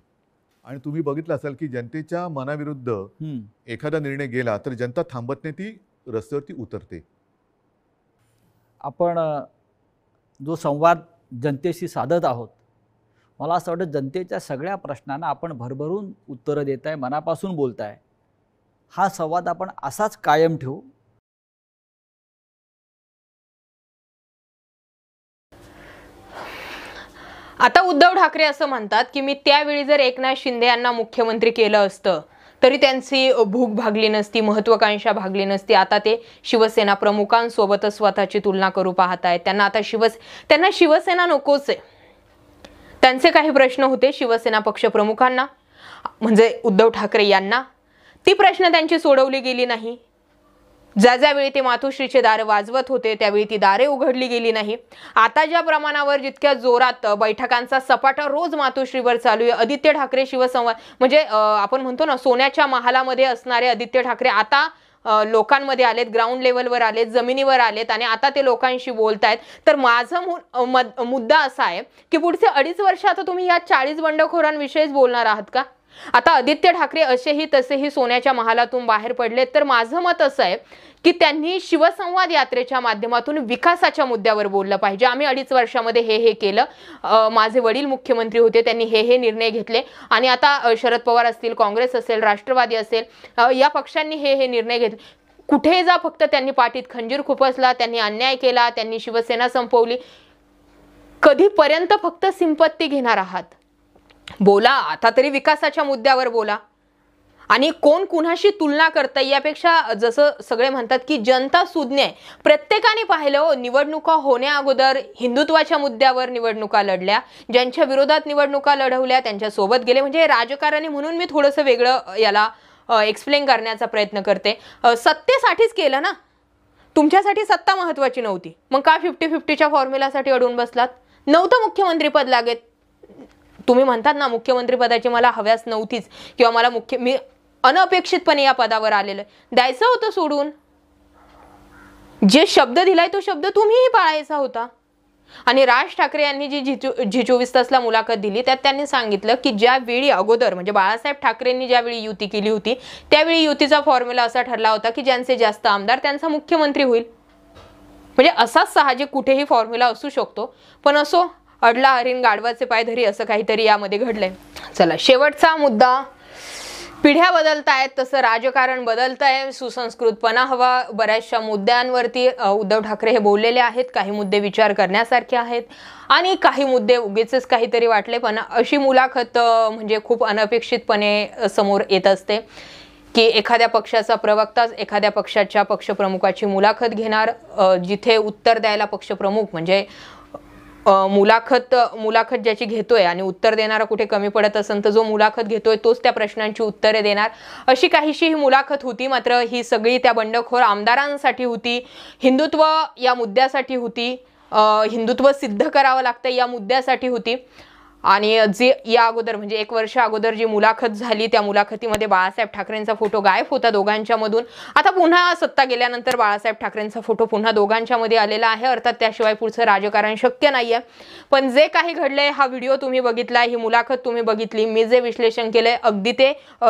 आणि तुम्ही बघितलं असाल की जनतेच्या मनाविरुद्ध एखादा निर्णय गेला तर जनता थांबत नाही, ती रस्त्यावरती उतरते. आपण जो संवाद जनतेशी साधत आहोत, मला असं वाटतं जनतेच्या सगळ्या प्रश्नांना आपण भरभरून उत्तरं देताय, मनापासून बोलताय. हा संवाद आपण असाच कायम ठेवू. आता उद्धव ठाकरे असं म्हणतात की मी त्यावेळी जर एकनाथ शिंदे यांना मुख्यमंत्री केलं असतं तरी त्यांची भूक भागली नसती, महत्वाकांक्षा भागली नसती. आता ते शिवसेना प्रमुखांसोबतच स्वतःची तुलना करू पाहत आहेत. त्यांना आता त्यांना शिवसेना नकोच आहे. त्यांचे काही प्रश्न होते शिवसेना पक्षप्रमुखांना, म्हणजे उद्धव ठाकरे यांना. ती प्रश्न त्यांची सोडवली गेली नाही. ज्यावेळी ते मातोश्रीचे दारे वाजवत होते त्यावेळी ती दारे उघडली गेली नाही. आता ज्या प्रमाणावर, जितक्या जोरात बैठकांचा सपाटा रोज मातोश्रीवर चालू आहे, आदित्य ठाकरे शिवसंवाद, म्हणजे आपण म्हणतो ना सोन्याच्या महालामध्ये असणारे आदित्य ठाकरे आता लोकांमध्ये आलेत, ग्राउंड लेवलवर आलेत, जमिनीवर आलेत आणि आता ते लोकांशी बोलतायत. तर माझा मुद्दा असा आहे की पुढचे 2.5 वर्ष आता तुम्ही या 40 बंडखोरांविषयीच बोलणार आहात का? आता आदित्य ठाकरे असेही तसेही सोन्याच्या महालातून बाहेर पडलेत. तर माझं मत असं आहे की त्यांनी शिवसंवाद यात्रेच्या माध्यमातून विकासाच्या मुद्द्यावर बोललं पाहिजे. आम्ही 2.5 वर्षामध्ये हे केलं, माझे वडील मुख्यमंत्री होते, त्यांनी हे निर्णय घेतले आणि आता शरद पवार असतील, काँग्रेस असेल, राष्ट्रवादी असेल, या पक्षांनी हे निर्णय घेतले. कुठे जा, फक्त त्यांनी पाठीत खंजीर खुपसला, त्यांनी अन्याय केला, त्यांनी शिवसेना संपवली. कधीपर्यंत फक्त सिंपत्ती घेणार आहात? बोला, आता तरी विकासाच्या मुद्द्यावर बोला. आणि कोण कुणाशी तुलना करतं यापेक्षा जसं सगळे म्हणतात की जनता सुज्ञ आहे, प्रत्येकाने पाहिलं निवडणुका होण्या अगोदर हिंदुत्वाच्या मुद्द्यावर निवडणुका लढल्या, ज्यांच्या विरोधात निवडणुका लढवल्या त्यांच्या सोबत गेले. म्हणजे राजकारणी म्हणून मी थोडंसं वेगळं याला एक्सप्लेन करण्याचा प्रयत्न करते. सत्तेसाठीच केलं ना, तुमच्यासाठी सत्ता महत्वाची नव्हती, मग का 50-50च्या फॉर्म्युलासाठी अडून बसलात? नव्हतं मुख्यमंत्रीपद लागत. तुम्ही म्हणतात ना मुख्यमंत्री पदाची मला हव्यास नव्हतीच किंवा मला मी अनपेक्षितपणे या पदावर आलेलं, द्यायचं होतं सोडून. जे शब्द दिलाय तो शब्द तुम्हीही पाळायचा होता. आणि राज ठाकरे यांनी जी झी24 तासला मुलाखत दिली त्यात त्यांनी सांगितलं की ज्यावेळी अगोदर म्हणजे बाळासाहेब ठाकरेंनी ज्यावेळी युती केली होती त्यावेळी युतीचा फॉर्म्युला असा ठरला होता की ज्यांचे जास्त आमदार त्यांचा मुख्यमंत्री होईल. म्हणजे असाच साहजिक कुठेही फॉर्म्युला असू शकतो, पण असो, अडला हरीण गाढवाचे पाय धरी असं काहीतरी यामध्ये घडलंय. चला, शेवटचा मुद्दा. पिढ्या बदलतायत तसं राजकारण बदलतंय, सुसंस्कृतपणा हवा. बऱ्याचशा मुद्द्यांवरती उद्धव ठाकरे हे बोललेले आहेत. काही मुद्दे विचार करण्यासारखे आहेत आणि काही मुद्दे उगीचच काहीतरी वाटले. पण अशी मुलाखत म्हणजे खूप अनपेक्षितपणे समोर येत असते की एखाद्या पक्षाचा प्रवक्ता एखाद्या पक्षाच्या पक्षप्रमुखाची मुलाखत घेणार, जिथे उत्तर द्यायला पक्षप्रमुख म्हणजे मुलाखत ज्याची घेतोय आणि उत्तर देणारा कुठे कमी पडत असेल तर जो मुलाखत घेतोय तोच त्या प्रश्नांची उत्तरे देणार, अशी काहीशी ही मुलाखत होती. मात्र ही सगळी त्या बंडखोर आमदारांसाठी होती, हिंदुत्व या मुद्द्यासाठी होती, हिंदुत्व सिद्ध करावं लागतं या मुद्द्यासाठी होती. आणि जे या अगोदर म्हणजे 1 वर्ष अगोदर जी मुलाखत झाली त्या मुलाखतीमध्ये बाळासाहेब ठाकरेंचा फोटो गायब होता दोघांच्यामधून. आता पुन्हा सत्ता गेल्यानंतर बाळासाहेब ठाकरेंचा फोटो पुन्हा दोघांच्यामध्ये आलेला आहे. अर्थात त्याशिवाय पुढचं राजकारण शक्य नाहीये. पण जे काही घडलंय, हा व्हिडिओ तुम्ही बघितला, ही मुलाखत तुम्ही बघितली, मी जे विश्लेषण केलंय अगदी ते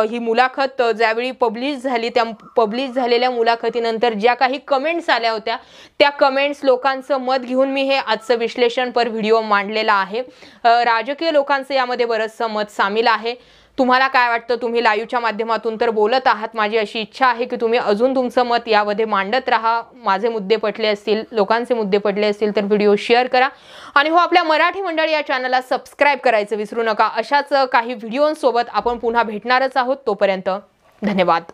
ही मुलाखत ज्यावेळी पब्लिश झाली त्या पब्लिश झालेल्या मुलाखतीनंतर ज्या काही कमेंट्स आल्या होत्या त्या कमेंट्स लोकांचं मत घेऊन मी हे आजचं विश्लेषण पर व्हिडिओ मांडलेला आहे. राजकीय लोकांचं यामध्ये बरंचसं मत सामील आहे. तुम्हाला काय वाटतं? तुम्ही लाईव्हच्या माध्यमातून तर बोलत आहात. माझी अशी इच्छा आहे की तुम्ही अजून तुमचं मत यामध्ये मांडत राहा. माझे मुद्दे पटले असतील, लोकांचे मुद्दे पटले असतील तर व्हिडिओ शेअर करा. आणि हो, आपल्या मराठी मंडळी या चॅनलला सबस्क्राईब करायचं विसरू नका. अशाच काही व्हिडिओंसोबत आपण पुन्हा भेटणारच आहोत. तोपर्यंत धन्यवाद.